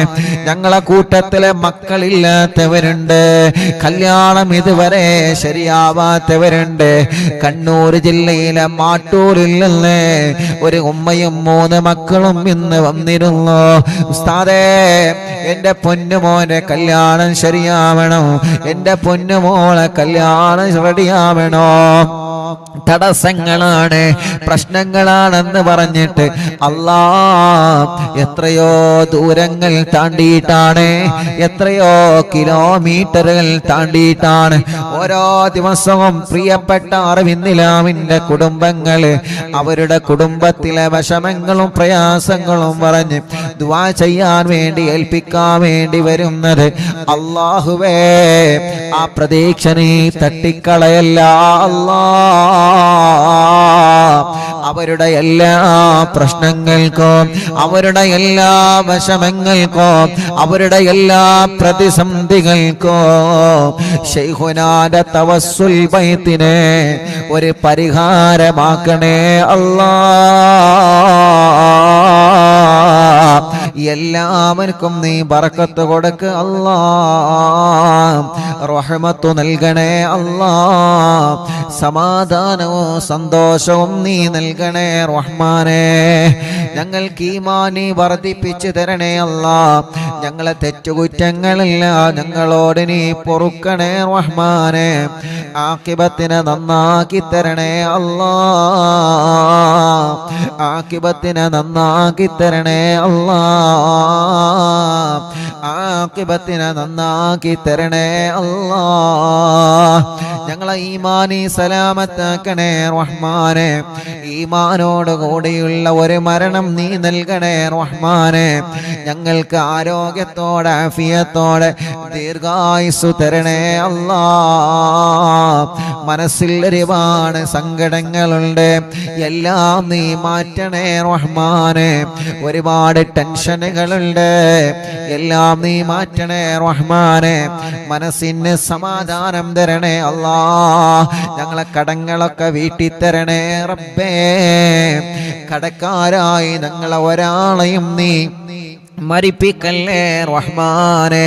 ഞങ്ങളെ കൂട്ടത്തിലെ മക്കളില്ലാത്തവരുണ്ട്, കല്യാണം ഇതുവരെ ശരിയാവാത്തവരുണ്ട്. കണ്ണൂർ ജില്ലയിലെ മാട്ടൂരിൽ നിന്ന് ഒരു ഉമ്മയും 3 മക്കളും ഇന്ന് വന്നിരുന്നു. ഉസ്താദേ, എന്റെ പൊന്നുമോനെ കല്യാണം ശരിയാവണോ, എന്റെ പൊന്നുമോളെ കല്യാണം റെഡിയാവണോ. തടസ്സങ്ങളാണ്, പ്രശ്നങ്ങളാണെന്ന് പറഞ്ഞിട്ട് അല്ലാ എത്രയോ ദൂരങ്ങൾ താണ്ടിയിട്ടാണ്, എത്രയോ കിലോമീറ്ററുകൾ താണ്ടിയിട്ടാണ് ഓരോ ദിവസവും പ്രിയപ്പെട്ട അറിവിന്നിലാവിന്റെ കുടുംബങ്ങള് അവരുടെ കുടുംബത്തിലെ വിഷമങ്ങളും പ്രയാസങ്ങളും പറഞ്ഞ് ദുആ ചെയ്യാൻ വേണ്ടി ഏൽപ്പിക്കാൻ വേണ്ടി വരുന്നത്. അല്ലാഹുവേ, ആ പ്രതീക്ഷ നീ തട്ടിക്കളയല്ല അല്ലാ. അവരുടെ എല്ലാ പ്രശ്നങ്ങൾക്കും അവരുടെ എല്ലാ വിഷമങ്ങൾക്കും അവരുടെ എല്ലാ പ്രതിസന്ധികൾക്കും ശൈഖുനാന്റെ തവസ്സുൽ ബൈത്തിനെ ഒരു പരിഹാരമാക്കണേ അല്ലാ. എല്ലാവർക്കും നീ ബറക്കത്ത് കൊടുക്ക് അല്ലാ, റഹ്മത്ത് നൽകണേ അല്ലാ, സമാധാനവും സന്തോഷവും നീ നൽകണേ റഹ്മാനേ. ഞങ്ങൾക്ക് ഈമാനി വർദ്ധിപ്പിച്ചു തരണേ അല്ലാ. ഞങ്ങളെ തെറ്റുകുറ്റങ്ങളില്ല ഞങ്ങളോട് നീ പൊറുക്കണേ റഹ്മാനേ. ആഖിബത്തിനെ നന്നാക്കി തരണേ അല്ലാ, ആഖിബത്തിനെ നന്നാക്കി തരണേ അല്ലാ, ആഖിബത്തിനെ നന്നാക്കി തരണേ അല്ലാ. ഞങ്ങളെ ഈമാനി സലാമത്താക്കണേ റഹ്മാനെ. ഈമാനോട് കൂടിയുള്ള ഒരു മരണം നീ നൽകണേ റഹ്മാനെ. ഞങ്ങൾക്ക് ആരോഗ്യത്തോടെ ആഫിയത്തോടെ ദീർഘായുസ്സു തരണേ അല്ലാ. മനസ്സിൽ ഒരുപാട് സങ്കടങ്ങളുണ്ട്, എല്ലാം നീ മാറ്റണേ റഹ്മാനെ. ഒരുപാട് ടെൻഷനുകളുണ്ട്, എല്ലാം നീ മാറ്റണേ റഹ്മാനെ. മനസ്സിന് സമാധാനം തരണേ അല്ലാ. ഞങ്ങളെ കടങ്ങളൊക്കെ വീട്ടി തരണേ റബ്ബേ. കടക്കാരായി ഞങ്ങളെ ഒരാളെയും നീ മരിപ്പിക്കല്ലേ റഹ്മാനെ.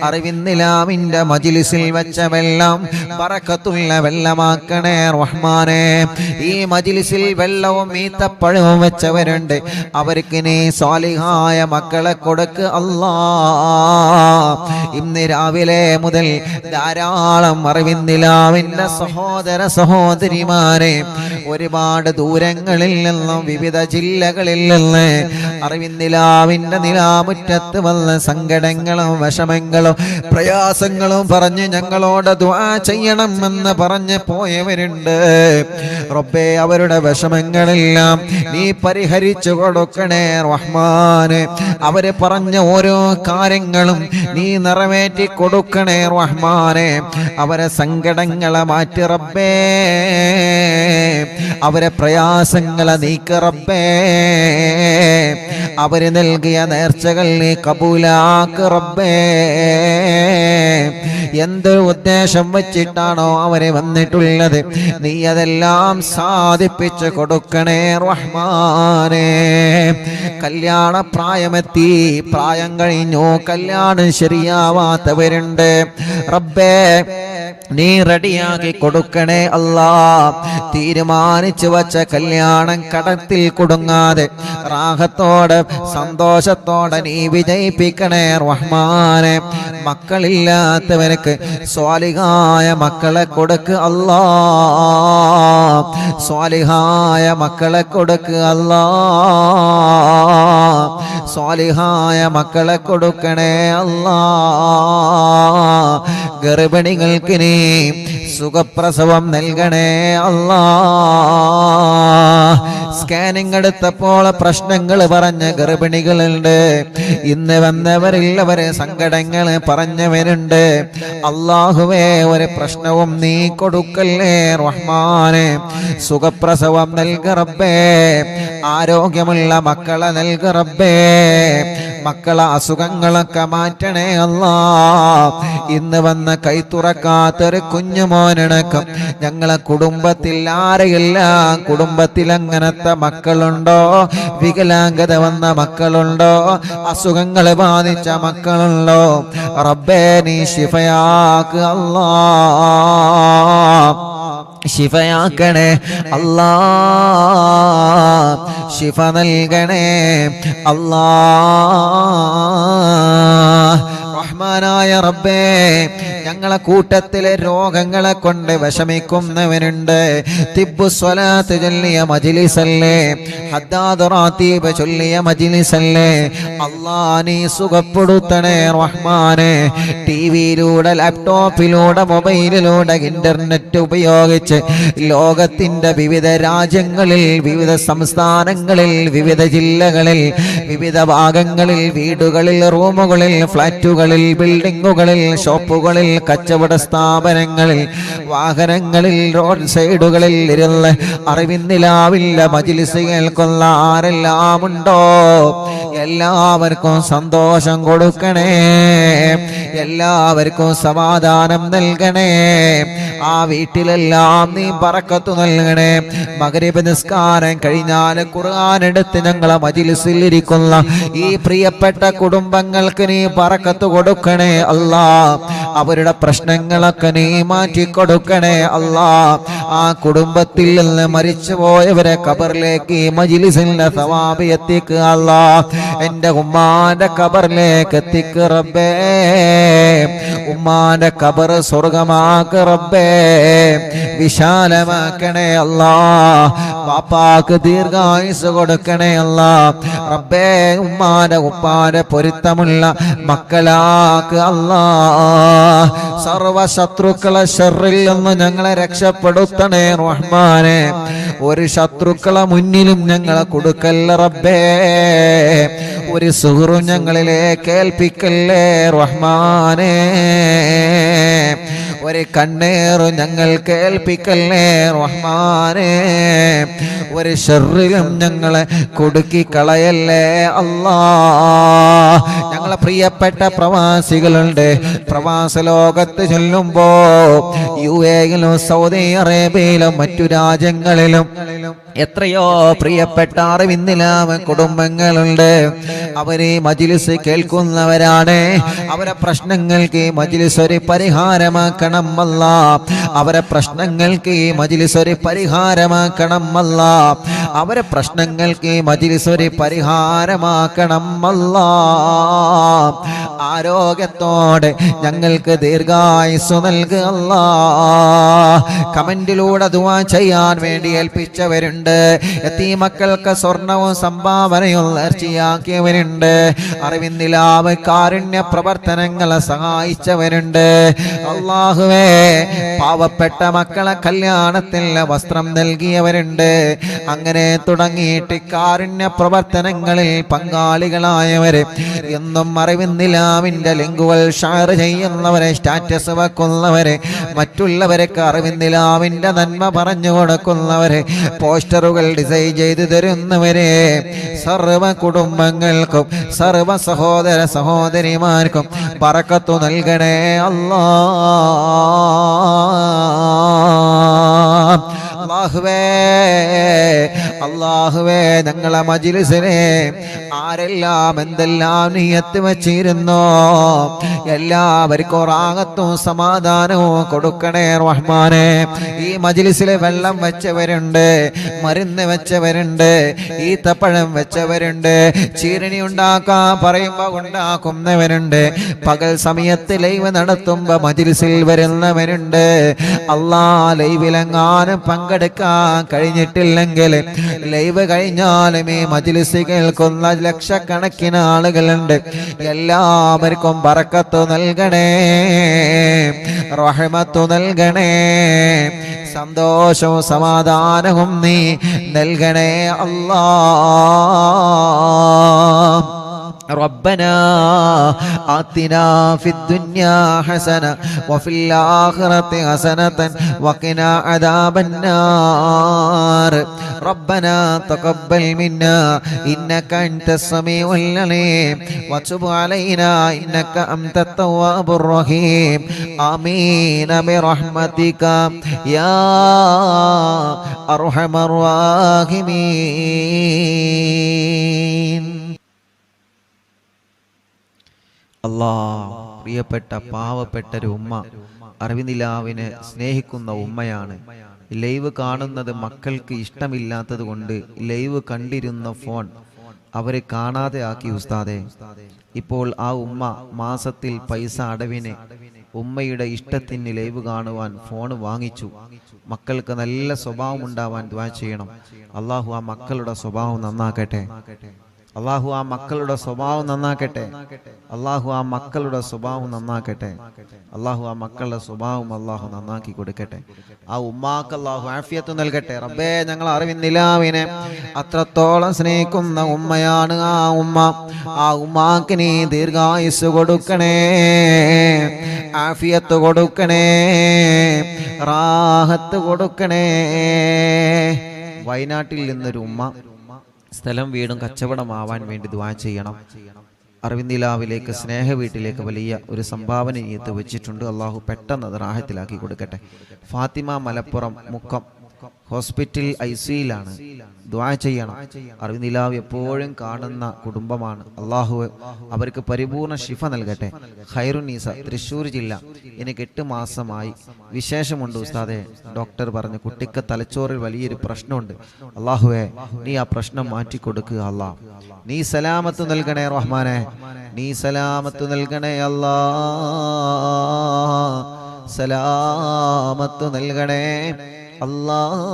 അറിവിന്നിലാമിന്റെ മജ്ലിസിൽ വെച്ച വെള്ളം ബറക്കത്തുള്ള വെള്ളമാക്കണേ റഹ്മാനെ. ഈ മജ്ലിസിൽ വെള്ളവും ഈത്തപ്പഴവും വെച്ചവരുണ്ട്, അവർക്ക് നീ സ്വാലിഹായ മക്കളെ കൊടുക്ക് അല്ലാ. ഇന്ന് രാവിലെ മുതൽ ധാരാളം അറിവിന്നിലാമിന്റെ സഹോദര സഹോദരിമാരെ ഒരുപാട് ദൂരങ്ങളിൽ നിന്നും വിവിധ ജില്ലകളിൽ നിന്ന് അറിവിന്നിലാവിന്റെ മുറ്റത്ത് വന്ന സങ്കടങ്ങളും വിഷമങ്ങളും പ്രയാസങ്ങളും പറഞ്ഞ് ഞങ്ങളോട് ദുആ ചെയ്യണമെന്ന് പറഞ്ഞ് പോയവരുണ്ട്. റബ്ബേ, അവരുടെ വിഷമങ്ങളെല്ലാം നീ പരിഹരിച്ചു കൊടുക്കണേ റഹ്മാനെ. അവര് പറഞ്ഞ ഓരോ കാര്യങ്ങളും നീ നിറവേറ്റി കൊടുക്കണേ റഹ്മാനെ. അവരെ സങ്കടങ്ങളെ മാറ്റി റബ്ബേ, അവരെ പ്രയാസങ്ങളെ നീക്ക് റബ്ബേ. അവര് നൽകിയ നേർച്ചകൾ നീ കബൂലാക്ക് റബ്ബേ. എന്ത് ഉദ്ദേശം വച്ചിട്ടാണോ അവരെ വന്നിട്ടുള്ളത്, നീ അതെല്ലാം സാധിപ്പിച്ചു കൊടുക്കണേ റഹ്മാനെ. കല്യാണ പ്രായമെത്തി, പ്രായം കഴിഞ്ഞു, കല്യാണം ശരിയാവാത്തവരുണ്ട്. റബ്ബേ, നീ റെഡിയാക്കി കൊടുക്കണേ അല്ലാ. തീരുമാനിച്ചു വച്ച കല്യാണം കടത്തിൽ കുടുങ്ങാതെ റാഹത്തോടെ സന്തോഷത്തോടെ നീ വിജയിപ്പിക്കണേ റഹ്മാനെ. മക്കളില്ലാത്തവർക്ക് സ്വാലിഹായ മക്കളെ കൊടുക്ക് അല്ലാ, സ്വാലിഹായ മക്കളെ കൊടുക്ക് അല്ലാ, സ്വാലിഹായ മക്കളെ കൊടുക്കണേ അല്ലാ. ഗർഭിണികൾക്ക് നീ സുഖപ്രസവം നൽകണേ അല്ലാ. സ്കാനിങ് എടുത്തപ്പോൾ പ്രശ്നങ്ങൾ പറഞ്ഞ ഗർഭിണികളുണ്ട്. ഇന്ന് വന്നവരില്ലവരെ സങ്കടങ്ങൾ പറഞ്ഞവരുണ്ട്. അല്ലാഹുവേ, ഒരു പ്രശ്നവും നീ കൊടുക്കല്ലേ റഹ്മാനെ. സുഖപ്രസവം നൽക റബ്ബേ, ആരോഗ്യമുള്ള മക്കളെ നൽക റബ്ബേ, മക്കളെ അസുഖങ്ങളൊക്കെ മാറ്റണേ അല്ലാ. ഇന്ന് വന്ന കൈ തുറക്കാത്തൊരു കുഞ്ഞുമോനടക്കം ഞങ്ങളെ കുടുംബത്തിൽ ആരെയെല്ലാം കുടുംബത്തിൽ അങ്ങനത്തെ മക്കളുണ്ടോ, വികലാംഗത വന്ന മക്കളുണ്ടോ, അസുഖങ്ങൾ ബാധിച്ച മക്കളുണ്ടോ, റബ്ബേ നീ ശിഫയാക്ക് അല്ലാ, ശിഫയാക്കണേ അല്ലാ, ശിഫ നൽകണേ അല്ലാ. റഹ്മാനായ റബ്ബേ, ഞങ്ങളെ കൂട്ടത്തിലെ രോഗങ്ങളെ കൊണ്ട് വിഷമിക്കുന്നവനുണ്ട്. തിബ്ബു സ്വലാത്ത് ചൊല്ലിയ മജ്ലിസല്ലേ, ഹദ്ദാദ് റാത്തീബ് ചൊല്ലിയ മജ്ലിസല്ലേ, അല്ലാ നീ സുഖപ്പെടുത്തണേ റഹ്മാനെ. ടിവിയിലൂടെ, ലാപ്ടോപ്പിലൂടെ, മൊബൈലിലൂടെ, ഇന്റർനെറ്റ് ഉപയോഗിച്ച് ലോകത്തിന്റെ വിവിധ രാജ്യങ്ങളിൽ, വിവിധ സംസ്ഥാനങ്ങളിൽ, വിവിധ ജില്ലകളിൽ, വിവിധ ഭാഗങ്ങളിൽ, വീടുകളിൽ, റൂമുകളിൽ, ഫ്ലാറ്റുകളിൽ, ബിൽഡിങ്ങുകളിൽ, ഷോപ്പുകളിൽ, കച്ചവട സ്ഥാപനങ്ങളിൽ, വാഹനങ്ങളിൽ, റോഡ് സൈഡുകളിൽ ഇരുന്ന് അറിവിന്നിലാവില്ല മജ്ലിസ് കേൾക്കുന്ന ആരെല്ലാം ഉണ്ടോ എല്ലാവർക്കും സന്തോഷം കൊടുക്കണേ, എല്ലാവർക്കും സമാധാനം നൽകണേ. ആ വീട്ടിലെല്ലാം നീ ബറക്കത്ത് നൽകണേ. മഗ്രിബ് നിസ്കാരം കഴിഞ്ഞാൽ ഖുർആൻ എടുത്ത് ഞങ്ങളെ മജ്ലിസിൽ ഇരിക്കുന്ന ഈ പ്രിയപ്പെട്ട കുടുംബങ്ങൾക്ക് നീ ബറക്കത്ത് കൊടുക്കണേ അല്ലാ. അവരുടെ പ്രശ്നങ്ങളൊക്കെ നീ മാറ്റി കൊടുക്കണേ അല്ലാ. ആ കുടുംബത്തിൽ നിന്ന് മരിച്ചുപോയവരെ ഖബറിലേക്ക് ഈ മജ്ലിസിന്റെ സവാബ് എത്തിക്കുക അല്ലാ. എൻ്റെ ഉമ്മാന്റെ ഖബറിലേക്ക് എത്തിക്ക് റബ്ബേ, ഉമ്മാന്റെ ഖബർ സ്വർഗമാക്ക് റബ്ബേ, വിശാലമാക്കണേ അല്ലാ. പാപ്പാക്ക് ദീർഘായുസ് കൊടുക്കണേ അല്ലാ റബ്ബേ. ഉമ്മാന്റെ ഉപ്പാന്റെ പൊരുത്തമുള്ള മക്കളാക്ക് അല്ലാ. സർവ ശത്രുക്കളെ ശർറിൽ നിന്ന് ഞങ്ങളെ രക്ഷപ്പെടുത്തണേ റഹ്മാനെ. ഒരു ശത്രുക്കളെ മുന്നിലും ഞങ്ങളെ കൊടുക്കല്ല റബ്ബേ. ഒരു സുഹൃത്തും ഞങ്ങളിലേക്ക് ഏൽപ്പിക്കല്ലേ റഹ്മാനെ. ഒരു കണ്ണേറും ഞങ്ങൾ കേൾപ്പിക്കല്ലേ റഹ്മാനെ. ഒരു ശർറിലും ഞങ്ങളെ കുടുക്കി കളയല്ലേ അല്ലാ. ഞങ്ങളെ പ്രിയപ്പെട്ട പ്രവാസികളുണ്ട്. പ്രവാസ ലോകത്ത് ചൊല്ലുമ്പോ UAE-യിലും സൗദി അറേബ്യയിലും മറ്റു രാജ്യങ്ങളിലും എത്രയോ പ്രിയപ്പെട്ട അറിവിന്നിലാമ കുടുംബങ്ങളുണ്ട്. അവരെ മജ്ലിസ് കേൾക്കുന്നവരാണ്. അവരെ പ്രശ്നങ്ങൾക്ക് ഈ മജ്ലിസ് ഒരു പരിഹാരമാക്കണം അല്ലാ. അവരെ പ്രശ്നങ്ങൾക്ക് ഈ മജ്ലിസ് ഒരു പരിഹാരമാക്കണം അല്ലാ. അവരെ പ്രശ്നങ്ങൾക്ക് ഈ മജ്ലിസ് ഒരു പരിഹാരമാക്കണം അല്ലാ. ആരോഗ്യത്തോടെ ഞങ്ങൾക്ക് ദീർഘായുസ്സു നൽകുക അല്ലാ. കമന്റിലൂടെ ദുആ ചെയ്യാൻ വേണ്ടി ഏൽപ്പിച്ചവരുണ്ട്. യതീമക്കൾക്ക് സ്വർണവും സംഭാവനയും നേർച്ചയാക്കിയവരുണ്ട്. അറിവിന്നിലാവ് കാരുണ്യ പ്രവർത്തനങ്ങളെ സഹായിച്ചവരുണ്ട്. അല്ലാഹുവേ, പാവപ്പെട്ട മക്കളെ കല്യാണത്തിന് വസ്ത്രം നൽകിയവരുണ്ട്. അങ്ങനെ തുടങ്ങിയിട്ട് കാരുണ്യ പ്രവർത്തനങ്ങളിൽ പങ്കാളികളായവര് എന്നും അറിവിന്നിലാവിന്റെ ലിങ്കുകൾ ഷെയർ ചെയ്യുന്നവരെ, സ്റ്റാറ്റസ് വെക്കുന്നവരെ, മറ്റുള്ളവരൊക്കെ അറിവിന്നിലാവിന്റെ നന്മ പറഞ്ഞു കൊടുക്കുന്നവരെ, പോസ്റ്ററുകൾ ഡിസൈൻ ചെയ്തു തരുന്നവരെ, സർവ കുടുംബങ്ങൾക്കും സർവ സഹോദര സഹോദരിമാർക്കും ബറക്കത്ത് നൽകണേ അല്ലാ. അല്ലാഹുവേ, അല്ലാഹുവേ, ഞങ്ങളെ മജ്ലിസിനെ ആരെല്ലാം എന്തെല്ലാം നിയത്ത് വച്ചിരുന്നോ എല്ലാവർക്കും റാഹത്തും സമാധാനവും കൊടുക്കണേ റഹ്മാനെ. ഈ മജ്ലിസിലെ വെള്ളം വെച്ചവരുണ്ട്, മരുന്ന് വെച്ചവരുണ്ട്, ഈത്തപ്പഴം വെച്ചവരുണ്ട്, ചീരണി ഉണ്ടാക്കാൻ പറയുമ്പോ ഉണ്ടാക്കുന്നവരുണ്ട്, പകൽ സമയത്ത് ലൈവ് നടത്തുമ്പോ മജ്ലിസിൽ വരുന്നവരുണ്ട്. അല്ലാ, ലൈവിലെങ്ങാനും പങ്കെടുക്കാൻ കഴിഞ്ഞിട്ടില്ലെങ്കിൽ ലൈവ് കഴിഞ്ഞാലും ഈ മജ്‌ലിസ് കേൾക്കുന്ന ലക്ഷക്കണക്കിന് ആളുകളുണ്ട്. എല്ലാവർക്കും ബറക്കത്ത് നൽകണേ, റഹ്മത്ത് നൽകണേ, സന്തോഷവും സമാധാനവും നീ നൽകണേ അല്ലാഹ്. ربنا آتنا في الدنيا حسنة وفي الآخرة حسنة وقنا عذاب النار. ربنا تقبل منا إنك أنت السميع العليم وتب علينا إنك أنت التواب الرحيم. آمين برحمتك يا أرحم الراحمين. അല്ലാഹ്, പ്രിയപ്പെട്ട പാവപ്പെട്ടൊരു ഉമ്മ, അറിവിനിലാവിനെ സ്നേഹിക്കുന്ന ഉമ്മയാണ്. ലൈവ് കാണുന്നത് മക്കൾക്ക് ഇഷ്ടമില്ലാത്തത് കൊണ്ട് ലൈവ് കണ്ടിരുന്ന ഫോൺ അവരെ കാണാതെ ആക്കി ഉസ്താദെ. ഇപ്പോൾ ആ ഉമ്മ മാസത്തിൽ പൈസ അടവിന് ഉമ്മയുടെ ഇഷ്ടത്തിന് ലൈവ് കാണുവാൻ ഫോൺ വാങ്ങിച്ചു. മക്കൾക്ക് നല്ല സ്വഭാവം ഉണ്ടാവാൻ ദുആ ചെയ്യണം. അല്ലാഹു ആ മക്കളുടെ സ്വഭാവം നന്നാക്കട്ടെ. അല്ലാഹു ആ മക്കളുടെ സ്വഭാവം നന്നാക്കട്ടെ. അല്ലാഹു ആ മക്കളുടെ സ്വഭാവം നന്നാക്കട്ടെ. അല്ലാഹു ആ മക്കളുടെ സ്വഭാവം അല്ലാഹു നന്നാക്കി കൊടുക്കട്ടെ. ആ ഉമ്മാക്ക് അല്ലാഹു ആഫിയത്ത് നൽകട്ടെ. റബ്ബേ, ഞങ്ങൾ അറിവിന്നിലാവിനെ അത്രത്തോളം സ്നേഹിക്കുന്ന ഉമ്മയാണ് ആ ഉമ്മ. ആ ഉമ്മാക്ക് നീ ദീർഘായുസ് കൊടുക്കണേ, ആഫിയത്ത് കൊടുക്കണേ, റാഹത്ത് കൊടുക്കണേ. വയനാട്ടിൽ നിന്നൊരു ഉമ്മ സ്ഥലം വീടും കച്ചവടമാവാൻ വേണ്ടി ദുആ ചെയ്യണം. അറിവിന്ദിലാവിലേക്ക് സ്നേഹ വീട്ടിലേക്ക് വലിയ ഒരു സംഭാവന നീയത്ത് വെച്ചിട്ടുണ്ട്. അള്ളാഹു പെട്ടെന്ന് അത് റാഹത്തിലാക്കി കൊടുക്കട്ടെ. ഫാത്തിമ മലപ്പുറം മുക്കം ഹോസ്പിറ്റൽ ICUയിലാണ്. ദുആ ചെയ്യണം. അറിവിന്ദിലാവ് എപ്പോഴും കാണുന്ന കുടുംബമാണ്. അള്ളാഹു അവർക്ക് പരിപൂർണ ശിഫ നൽകട്ടെ. ഖൈറുന്നീസ തൃശ്ശൂർ ജില്ല. എനിക്ക് 8 മാസമായി. വിശേഷമുണ്ട് ഉസ്താദെ. ഡോക്ടർ പറഞ്ഞു കുട്ടിക്ക് തലച്ചോറിൽ വലിയൊരു പ്രശ്നമുണ്ട്. അള്ളാഹുവേ, നീ ആ പ്രശ്നം മാറ്റിക്കൊടുക്കുക അല്ലാ. നീ സലാമത്ത് നൽകണേ റഹ്മാനെ, നീ സലാമത്ത് നൽകണേ അല്ലാ, സലാമത്ത് നൽകണേ അല്ലാഹ്.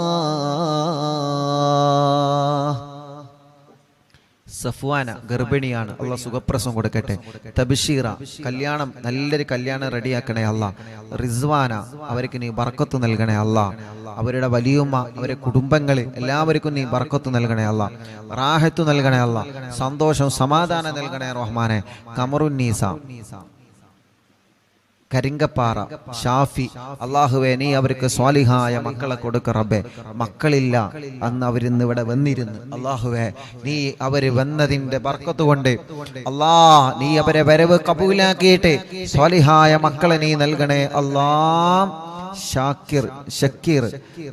സഫ്വാന ഗർഭിണിയാണ്. അള്ളാഹ് സുഖപ്രസവം കൊടുക്കട്ടെ. തബ്ഷീറ കല്യാണം, നല്ലൊരു കല്യാണം റെഡിയാക്കണേ അല്ലാഹ്. റിസ്വാന അവർക്ക് നീ ബർക്കത്ത് നൽകണേ അല്ലാഹ്. അവരുടെ വലിയുമ്മ, അവരുടെ കുടുംബങ്ങൾ എല്ലാവർക്കും നീ ബർക്കത്ത് നൽകണേ അല്ലാഹ്. റാഹത്ത് നൽകണേ അല്ലാഹ്. സന്തോഷം സമാധാനം നൽകണേ റഹ്മാനെ. കമറുന്നീസ കരിങ്കപ്പാറ ഷാഫി, അള്ളാഹുവേ നീ അവർക്ക് സ്വാലിഹായ മക്കളെ കൊടുക്ക റബ്ബേ. മക്കളില്ല, അന്ന് അവരിന്ന് ഇവിടെ വന്നിരുന്നു. അള്ളാഹുവേ, നീ അവര് വന്നതിന്റെ ബർക്കത്ത് കൊണ്ട് അല്ലാ, നീ അവരെ വരവ് കബൂലാക്കിയിട്ട് സ്വാലിഹായ മക്കളെ നീ നൽകണേ അല്ലാ. ഷക്കീർ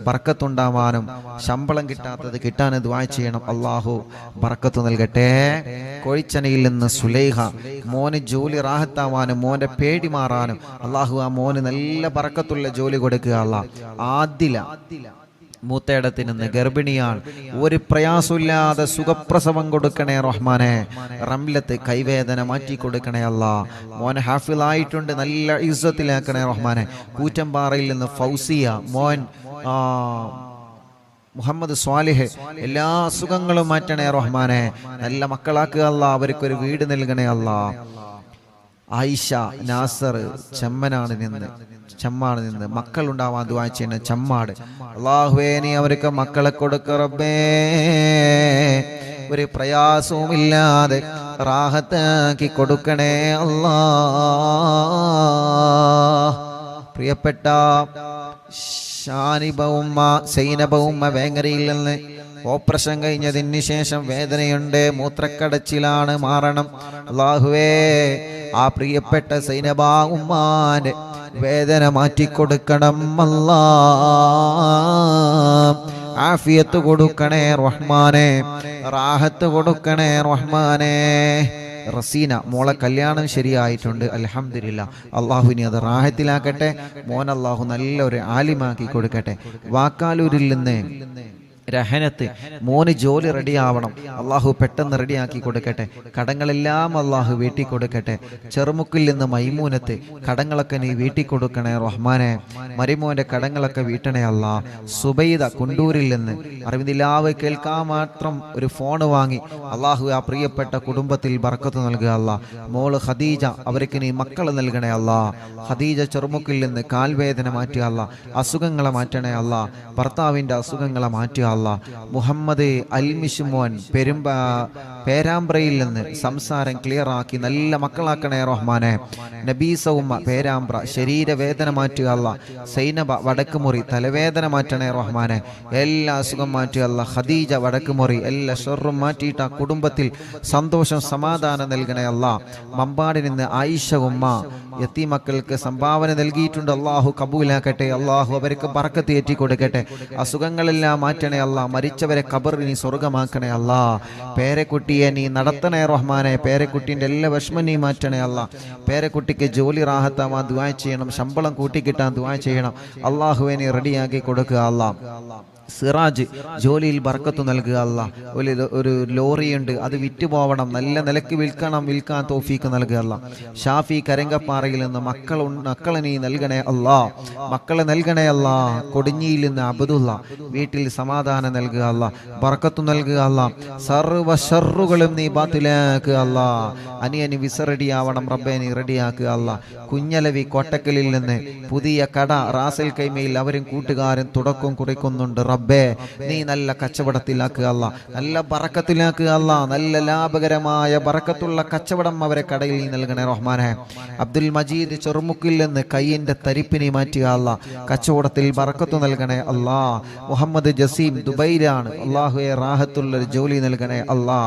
ബർക്കത്തുണ്ടാവാനും ശമ്പളം കിട്ടാത്തത് കിട്ടാൻ ദുആ ചെയ്യണം. അല്ലാഹു ബർക്കത്ത് നൽകട്ടെ. കോഴിച്ചനയിൽ നിന്ന് സുലൈഹ, മോന് ജോലി റാഹത്താവാനും മോന്റെ പേടി മാറാനും അല്ലാഹു ആ മോന് നല്ല ബർക്കത്തുള്ള ജോലി കൊടുക്കുക അല്ലാഹ്. ആദില മൂത്തേടത്തിൽ നിന്ന് ഗർഭിണിയാണ്. ഒരു പ്രയാസമില്ലാതെ സുഖപ്രസവം കൊടുക്കണേ റഹ്മാനെ. റംലത്ത് കൈവേദന മാറ്റി കൊടുക്കണേ അല്ലാ. മോൻ ഹാഫിളായിട്ടുണ്ട്, നല്ല ഇസ്സത്തിലാക്കണേ റഹ്മാനെ. കൂറ്റമ്പാറയിൽ നിന്ന് ഫൗസിയ, മോൻ മുഹമ്മദ് സ്വാലിഹ്, എല്ലാ അസുഖങ്ങളും മാറ്റണേ റഹ്മാനെ. നല്ല മക്കളാക്കുക അല്ലാ. അവർക്കൊരു വീട് നൽകണേ അല്ലാ. ആയിഷ നാസർ ചെമ്മാട് നിന്ന് മക്കളുണ്ടാവാൻ ദുആ ചെയ്യണ ചെമ്മാട്. അല്ലാഹുവേ, നീ അവർക്ക് മക്കളെ കൊടുക്ക റബ്ബേ. ഒരു പ്രയാസവുമില്ലാതെ റാഹത്താക്കി കൊടുക്കണേ അല്ലാ. പ്രിയപ്പെട്ട ഷാനിബ ഉമ്മ, സൈനബ ഉമ്മ വേങ്ങരയിൽ നിന്ന് ഓപ്പറേഷൻ കഴിഞ്ഞതിന് ശേഷം വേദനയുണ്ട്, മൂത്രക്കടച്ചിലാണ്, മാറണം. അല്ലാഹുവേ, ആ പ്രിയപ്പെട്ട സൈനബ ഉമ്മാന്റെ വേദന മാറ്റിക്കൊടുക്കണം അല്ലാ. ആഫിയത്ത് കൊടുക്കണേ റഹ്മാനെ, റാഹത്ത് കൊടുക്കണേ റഹ്മാനെ. റസീന മോളെ കല്യാണം ശരിയായിട്ടുണ്ട്, അൽഹംദുലില്ലാ. അള്ളാഹുവിനെ അത് റാഹത്തിലാക്കട്ടെ. മോൻ അള്ളാഹു നല്ലൊരു ആലിമാക്കി കൊടുക്കട്ടെ. വാക്കാലൂരിൽ നിന്ന് രഹനത്ത് മോന് ജോലി റെഡിയാവണം, അള്ളാഹു പെട്ടെന്ന് റെഡിയാക്കി കൊടുക്കട്ടെ. കടങ്ങളെല്ലാം അള്ളാഹു വീട്ടി കൊടുക്കട്ടെ. ചെറുമുക്കിൽ നിന്ന് മൈമൂനത്ത് കടങ്ങളൊക്കെ നീ വീട്ടി കൊടുക്കണേ റഹ്മാനെ. മരിമോന്റെ കടങ്ങളൊക്കെ വീട്ടണേ അല്ലാ. സുബൈദ കുണ്ടൂരിൽ നിന്ന് അറിവിന്ദിലാവ് കേൾക്കാൻ മാത്രം ഒരു ഫോൺ വാങ്ങി അള്ളാഹു ആ പ്രിയപ്പെട്ട കുടുംബത്തിൽ ബർക്കത്ത് നൽകുക അല്ലാ. മോള് ഖദീജ, അവർക്ക് നീ മക്കൾ നൽകണേ അല്ലാ. ഖദീജ ചെറുമുക്കിൽ നിന്ന് കാൽവേദന മാറ്റുക അല്ലാ, അസുഖങ്ങളെ മാറ്റണേ അല്ലാ. ഭർത്താവിൻ്റെ അസുഖങ്ങളെ മാറ്റുക അല്ലാ. മുഹമ്മദ് അൽമിഷുമോൻ പേരാമ്പ്രയിൽ നിന്ന് സംസാരം ക്ലിയർ ആക്കി നല്ല മക്കളാക്കണേ റഹ്മാനെ. നബീസ ഉമ്മ പേരാമ്പ്ര ശരീരവേദന മാറ്റുക അല്ലാ. സൈനബ വടക്കുമുറി തലവേദന മാറ്റണേ റഹ്മാനെ. എല്ലാ അസുഖം മാറ്റുക അല്ലാ. ഖദീജ വടക്കുമുറി എല്ലാ ഷർറും മാറ്റിയിട്ട് ആ കുടുംബത്തിൽ സന്തോഷം സമാധാനം നൽകണേ അല്ലാ. മമ്പാടിൽ നിന്ന് ആയിഷ ഉമ്മ യത്തീമക്കൾക്ക് സംഭാവന നൽകിയിട്ടുണ്ട്, അള്ളാഹു കബൂലാക്കട്ടെ. അള്ളാഹു അവർക്ക് ബർക്കത്ത് ഏറ്റി കൊടുക്കട്ടെ. അസുഖങ്ങളെല്ലാം മാറ്റണേ അല്ലാ. മരിച്ചവരെ ഖബറിൽ നീ സ്വർഗമാക്കണേ അല്ലാ. പേരക്കുട്ടിയെ നീ നടത്തണേ റഹ്മാനെ. പേരക്കുട്ടിൻ്റെ എല്ലാ വിഷമം നീ മാറ്റണേ അല്ലാ. പേരക്കുട്ടിക്ക് ജോലി റാഹത്താവാൻ ദുആ ചെയ്യണം, ശമ്പളം കൂട്ടിക്കിട്ടാൻ ദുആ ചെയ്യണം. അള്ളാഹുവെ നീ റെഡിയാക്കി കൊടുക്കുക അല്ലാ. സിറാജ് ജോലിയിൽ ബർക്കത്ത് നൽകുക അല്ലാ. ഒരു ലോറിയുണ്ട്, അത് വിറ്റുപോകണം, നല്ല നിലക്ക് വിൽക്കാൻ തൗഫീക്ക് നൽകുക അല്ലാ. ഷാഫി കരങ്കപ്പാറയിൽ നിന്ന് മക്കളെ നീ നൽകണേ അല്ലാ. മക്കളെ നൽകണേ അല്ലാ. കൊടിഞ്ഞിയിൽ നിന്ന് അബ്ദുള്ള വീട്ടിൽ സമാധാനം നൽകുക അല്ലാ. ബർക്കത്ത് നൽകുക അല്ലാ. സർവ്വ ഷർറുകളും നീ ബാത്തിലാക്കുക അല്ലാ. അനിയന് വിസ റെഡിയാവണം റബ്ബേ, നീ റെഡിയാക്കുക അല്ലാ. കുഞ്ഞലവി കോട്ടക്കലിൽ നിന്ന് പുതിയ കട റാസൽ കൈമയിൽ അവരും കൂട്ടുകാരും തുടക്കം കുറിക്കുന്നുണ്ട് റബ്ബേ. നീ നല്ല കച്ചവടത്തിലാക്കുക അല്ലാ, നല്ല ബറക്കത്തിലാക്കുക അല്ലാ. നല്ല ലാഭകരമായ ബറക്കത്തുള്ള കച്ചവടം അവരെ കടയിൽ നീ നൽകണേ റഹ്മാനെ. അബ്ദുൽ മജീദ് ചെറുമുക്കിൽ നിന്ന് കയ്യിന്റെ തരിപ്പിനെ മാറ്റുക അല്ലാ. കച്ചവടത്തിൽ ബറക്കത്ത് നൽകണേ അല്ലാ. മുഹമ്മദ് ജസീം ദുബൈയിലാണ്, അള്ളാഹുവെ റാഹത്തുള്ളൊരു ജോലി നൽകണേ അല്ലാ.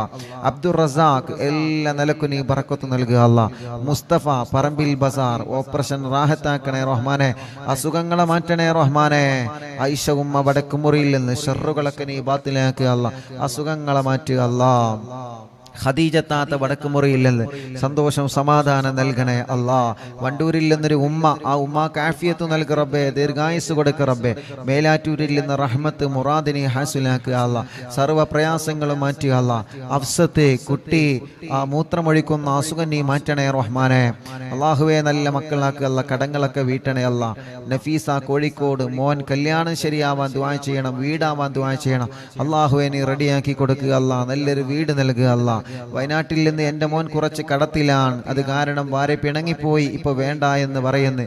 അബ്ദുൾ റസാഖ് എല്ലാ നിലക്കും നീ ബറക്കത്ത് നൽകുക അല്ലാ. മുസ്തഫ പറമ്പിൽ ബസാർ ഓപ്പറേഷൻ റാഹത്താക്കണേ റഹ്മാനെ. അസുഖങ്ങളെ മാറ്റണേ റഹ്മാനെ. ഐഷ ഉമ്മ വടക്കുമുറിയിൽ നിന്ന് ഷർറുകളൊക്കെ നീ ബാത്തിലാക്കുക അല്ലാ. അസുഖങ്ങളെ മാറ്റുക അല്ലാ. ഖദീജ താത്ത വടക്കുമുറിയിൽ നിന്ന് സന്തോഷം സമാധാനം നൽകണേ അല്ലാ. വണ്ടൂരിൽ നിന്നൊരു ഉമ്മ, ആ ഉമ്മാക്ക് ആഫിയത്ത് നൽകുക റബ്ബേ, ദീർഘായുസ് കൊടുക്കുക റബ്ബേ. മേലാറ്റൂരിൽ നിന്ന് റഹ്മത്ത് മുറാദിനെ ഹാസിലാക്കുക അല്ലാ. സർവ്വ പ്രയാസങ്ങളും മാറ്റുക അല്ലാ. അഫ്സത്ത് കുട്ടി ആ മൂത്രമൊഴിക്കുന്ന അസുഖം നീ മാറ്റണേ റഹ്മാനെ. അള്ളാഹുവെ നല്ല മക്കളാക്കുക അല്ലാ. കടങ്ങളൊക്കെ വീട്ടണേ അല്ലാ. നഫീസ കോഴിക്കോട് മോൻ കല്യാണം ശരിയാവാൻ ദുആ ചെയ്യണം, വീടാവാൻ ദുആ ചെയ്യണം. അള്ളാഹുവെ നീ റെഡിയാക്കി കൊടുക്കുക അല്ലാ. നല്ലൊരു വീട് നൽകുക അല്ലാ. വയനാട്ടിൽ നിന്ന് എൻ്റെ മോൻ കുറച്ച് കടത്തിലാണ്, അത് കാരണം ഭാര്യ പിണങ്ങിപ്പോയി, ഇപ്പൊ വേണ്ട എന്ന് പറയുന്നു.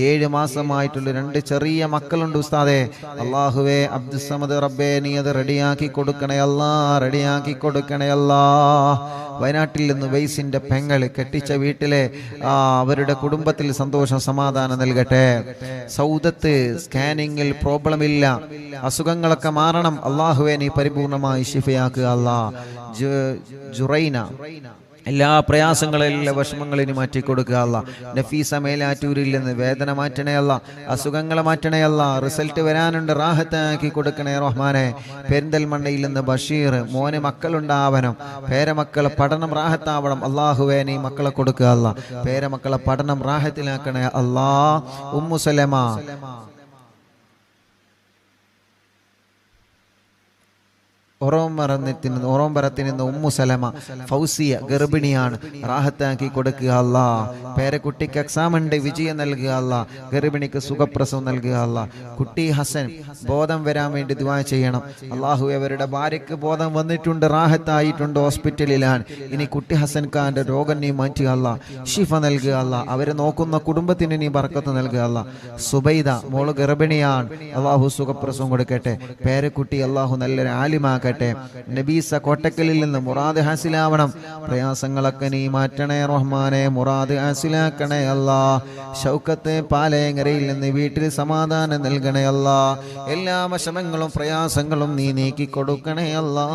7 മാസമായിട്ടുള്ള 2 ചെറിയ മക്കളുണ്ട് ഉസ്താദേ. അള്ളാഹുവേ അബ്ദുസ്സമദ് റബ്ബേ, നീ അത് റെഡിയാക്കി കൊടുക്കണേ അല്ലാ, റെഡിയാക്കി കൊടുക്കണേ അല്ലാ. വയനാട്ടിൽ നിന്ന് വൈസിന്റെ പെങ്ങൾ കെട്ടിച്ച വീട്ടിലെ അവരുടെ കുടുംബത്തിൽ സന്തോഷം സമാധാനം നൽകട്ടെ. സൗദത്ത് സ്കാനിങ്ങിൽ പ്രോബ്ലം ഇല്ല, അസുഖങ്ങളൊക്കെ മാറണം. അള്ളാഹുവെ നീ പരിപൂർണമായി ശിഫയാക്കുക അല്ലാ. ജുറൈന എല്ലാ പ്രയാസങ്ങളെല്ലാം വിഷമങ്ങളിന് മാറ്റി കൊടുക്കുക അല്ല. നഫീസ മേലാറ്റൂരിൽ നിന്ന് വേദന മാറ്റണേ അല്ല, അസുഖങ്ങളെ മാറ്റണേ അല്ല. റിസൾട്ട് വരാനുണ്ട്, റാഹത്താക്കി കൊടുക്കണേ റഹ്മാനെ. പെരിന്തൽമണ്ണയിൽ നിന്ന് ബഷീർ മോന് മക്കളുണ്ടാവണം, പേരമക്കളെ പഠനം റാഹത്താവണം. അള്ളാഹുവേ നീ മക്കളെ കൊടുക്കുക അല്ല, പേരമക്കളെ പഠനം റാഹത്തിലാക്കണേ അല്ലാ. ഉമ്മു സലമ ഒറോമ്പരത്തിൽ നിന്ന് ഉമ്മു സലമ ഫൗസിയ ഗർഭിണിയാണ്, റാഹത്താക്കി കൊടുക്കുക അല്ലാ. പേരക്കുട്ടിക്ക് എക്സാം ഉണ്ട്, വിജയം നൽകുക അല്ലാ. ഗർഭിണിക്ക് സുഖപ്രസവം നൽകുക അല്ലാ. കുട്ടി ഹസൻ ബോധം വരാൻ വേണ്ടി ദുആ ചെയ്യണം. അള്ളാഹു അവരുടെ ഭാര്യയ്ക്ക് ബോധം വന്നിട്ടുണ്ട്, റാഹത്തായിട്ടുണ്ട്, ഹോസ്പിറ്റലിലാണ്. ഇനി കുട്ടി ഹസൻ ഖാന്റെ രോഗം നീ മാറ്റുക അല്ലാ, ഷിഫ നൽകുക അല്ലാ. അവരെ നോക്കുന്ന കുടുംബത്തിന് നീ ബർക്കത്ത് നൽകുക അല്ലാ. സുബൈദ മോള് ഗർഭിണിയാണ്, അള്ളാഹു സുഖപ്രസവം കൊടുക്കട്ടെ. പേരക്കുട്ടി അള്ളാഹു നല്ലൊരു ആലിമാക്കട്ടെ. നബീസ കോട്ടക്കലിൽ നിന്ന് മുറാദ് ഹാസിലാവണം, പ്രയാസങ്ങളൊക്കെ നീ മാറ്റണേ റഹ്മാനെ, മുറാദ് ഹാസിലാക്കണേ അല്ലാ. ഷൗക്കത്ത് പാലയങ്ങരയിൽ നിന്ന് വീട്ടിൽ സമാധാനം നൽകണേ അല്ലാ. എല്ലാ വിഷമങ്ങളും പ്രയാസങ്ങളും നീ നീക്കി കൊടുക്കണേ അല്ലാ.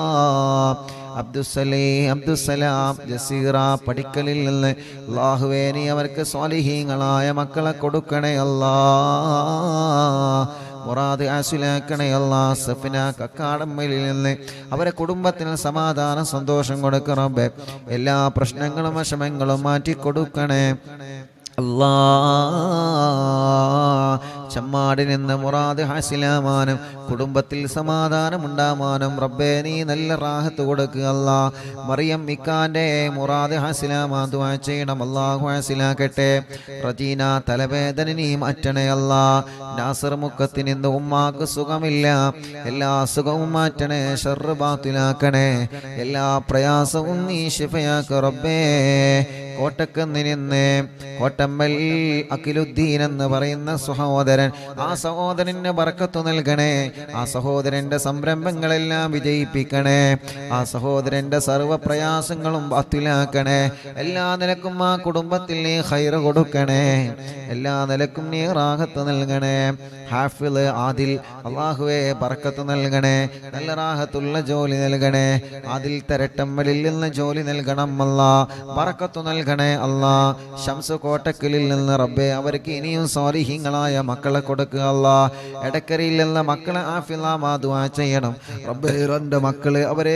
അബ്ദുസലാം ജസീറ പടിക്കലിൽ നിന്ന് അല്ലാഹുവേ നീ അവർക്ക് സ്വാലിഹീങ്ങളായ മക്കളെ കൊടുക്കണേ അല്ലാ. മുറാദ് ആസിലാക്കണേ അല്ലാ. സഫിന കക്കാടമ്മയിൽ നിന്ന് അവരെ കുടുംബത്തിന് സമാധാനം സന്തോഷം കൊടുക്കണം. എല്ലാ പ്രശ്നങ്ങളും വിഷമങ്ങളും മാറ്റി കൊടുക്കണേ അല്ലാ. ചമ്മാടിൽ നിന്ന് മുറാദ് ഹാസിലാമാനും കുടുംബത്തിൽ സമാധാനമുണ്ടാമാനും റബ്ബേ നീ നല്ല റാഹത്ത് കൊടുക്കുക അല്ലാ. മറിയം ഇക്കാന്റെ മുറാദ് ഹാസിലാമാൻ ദുആ ചെയ്യണം, അല്ലാഹു ഹാസിലാക്കട്ടെ. റജീന തലവേദന നീ മാറ്റണേ അല്ലാ. നാസർ മുക്കത്തിന് ഇന്ന് ഉമ്മാക്ക് സുഖമില്ല, എല്ലാ സുഖവും മാറ്റണേ, ശർറ് ബാത്തിലാക്കണേ, എല്ലാ പ്രയാസവും നീ ശിഫയാക്ക് റബ്ബേ. കോട്ടക്കുന്നിൽ നിന്ന് കോട്ടമ്മൽ അഖിലുദ്ദീൻ എന്ന് പറയുന്ന സഹോദരൻ, ആ സഹോദരന് ബർക്കത്ത് നൽകണേ, ആ സഹോദരന്റെ സംരംഭങ്ങളെല്ലാം വിജയിപ്പിക്കണേ, ആ സഹോദരന്റെ സർവ്വ പ്രയാസങ്ങളും ബാത്തിലാക്കണേ. എല്ലാ നിലക്കും ആ കുടുംബത്തിൽ നീ ഖൈർ കൊടുക്കണേ, എല്ലാ നിലക്കും നീ റാഹത്ത് നൽകണേ. ഹാഫിള് ആദിൽ അല്ലാഹുവേ ബർക്കത്ത് നൽകണേ, നല്ല റാഹത്തുള്ള ജോലി നൽകണേ. ആദിൽ തരട്ടമ്മലിൽ നിന്ന് ജോലി നൽകണം അല്ലാ, ബർക്കത്ത് നൽകണേ അല്ലാ. ശംസ് കോട്ടക്കലിൽ നിന്ന് റബ്ബേ അവർക്ക് ഇനിയും സ്വാലിഹീങ്ങളായ മക്കളെ കൊടുക്കുക അല്ലാ. എടക്കരയിൽ നിന്ന് മക്കളെ ആഫിളാമാ ദുആ ചെയ്യണം റബ്ബേ. രണ്ട് മക്കള് അവരെ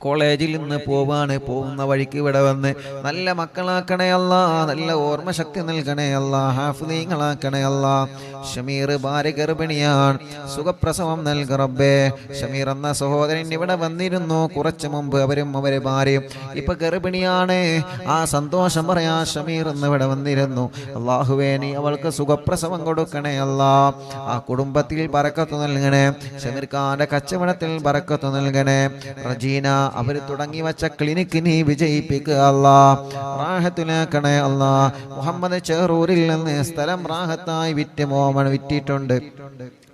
കോളേജിൽ നിന്ന് പോകുന്ന വഴിക്ക് ഇവിടെ വന്ന് നല്ല മക്കളാക്കണേ അല്ലാ, നല്ല ഓർമ്മ ശക്തി നൽകണേ അല്ലാ, ഹാഫിളീങ്ങളാക്കണേ അല്ലാ. ഷമീർ ഭാര്യ ഗർഭിണിയാണ്, സുഖപ്രസവം നൽക റബ്ബേ. ഷമീർ എന്ന സഹോദരൻ ഇവിടെ വന്നിരുന്നു കുറച്ചു മുമ്പ്, അവരും അവരെ ഭാര്യയും ഇപ്പൊ ഗർഭിണിയാണ്. ആ സന്തോഷം പറയാ ഷമീർ എന്ന് ഇവിടെ വന്നിരുന്നു. അല്ലാഹുവേ നീ അവൾക്ക് സുഖപ്രസവം കൊടുക്കണേ അല്ലാ. ആ കുടുംബത്തിൽ ബറക്കത്ത് നൽകണേ, ഷമീർ ഖാന്റെ കച്ചവടത്തിൽ ബറക്കത്ത് നൽകണേ. റജീന അവർ തുടങ്ങി വച്ച ക്ലിനിക്ക് നീ വിജയിപ്പിക്കുക അല്ലാ, റാഹത്തിലാക്കണേ അല്ലാ. മുഹമ്മദ് ചെറൂരിൽ നിന്ന് സ്ഥലം റാഹത്തായി വിറ്റിട്ടുണ്ട്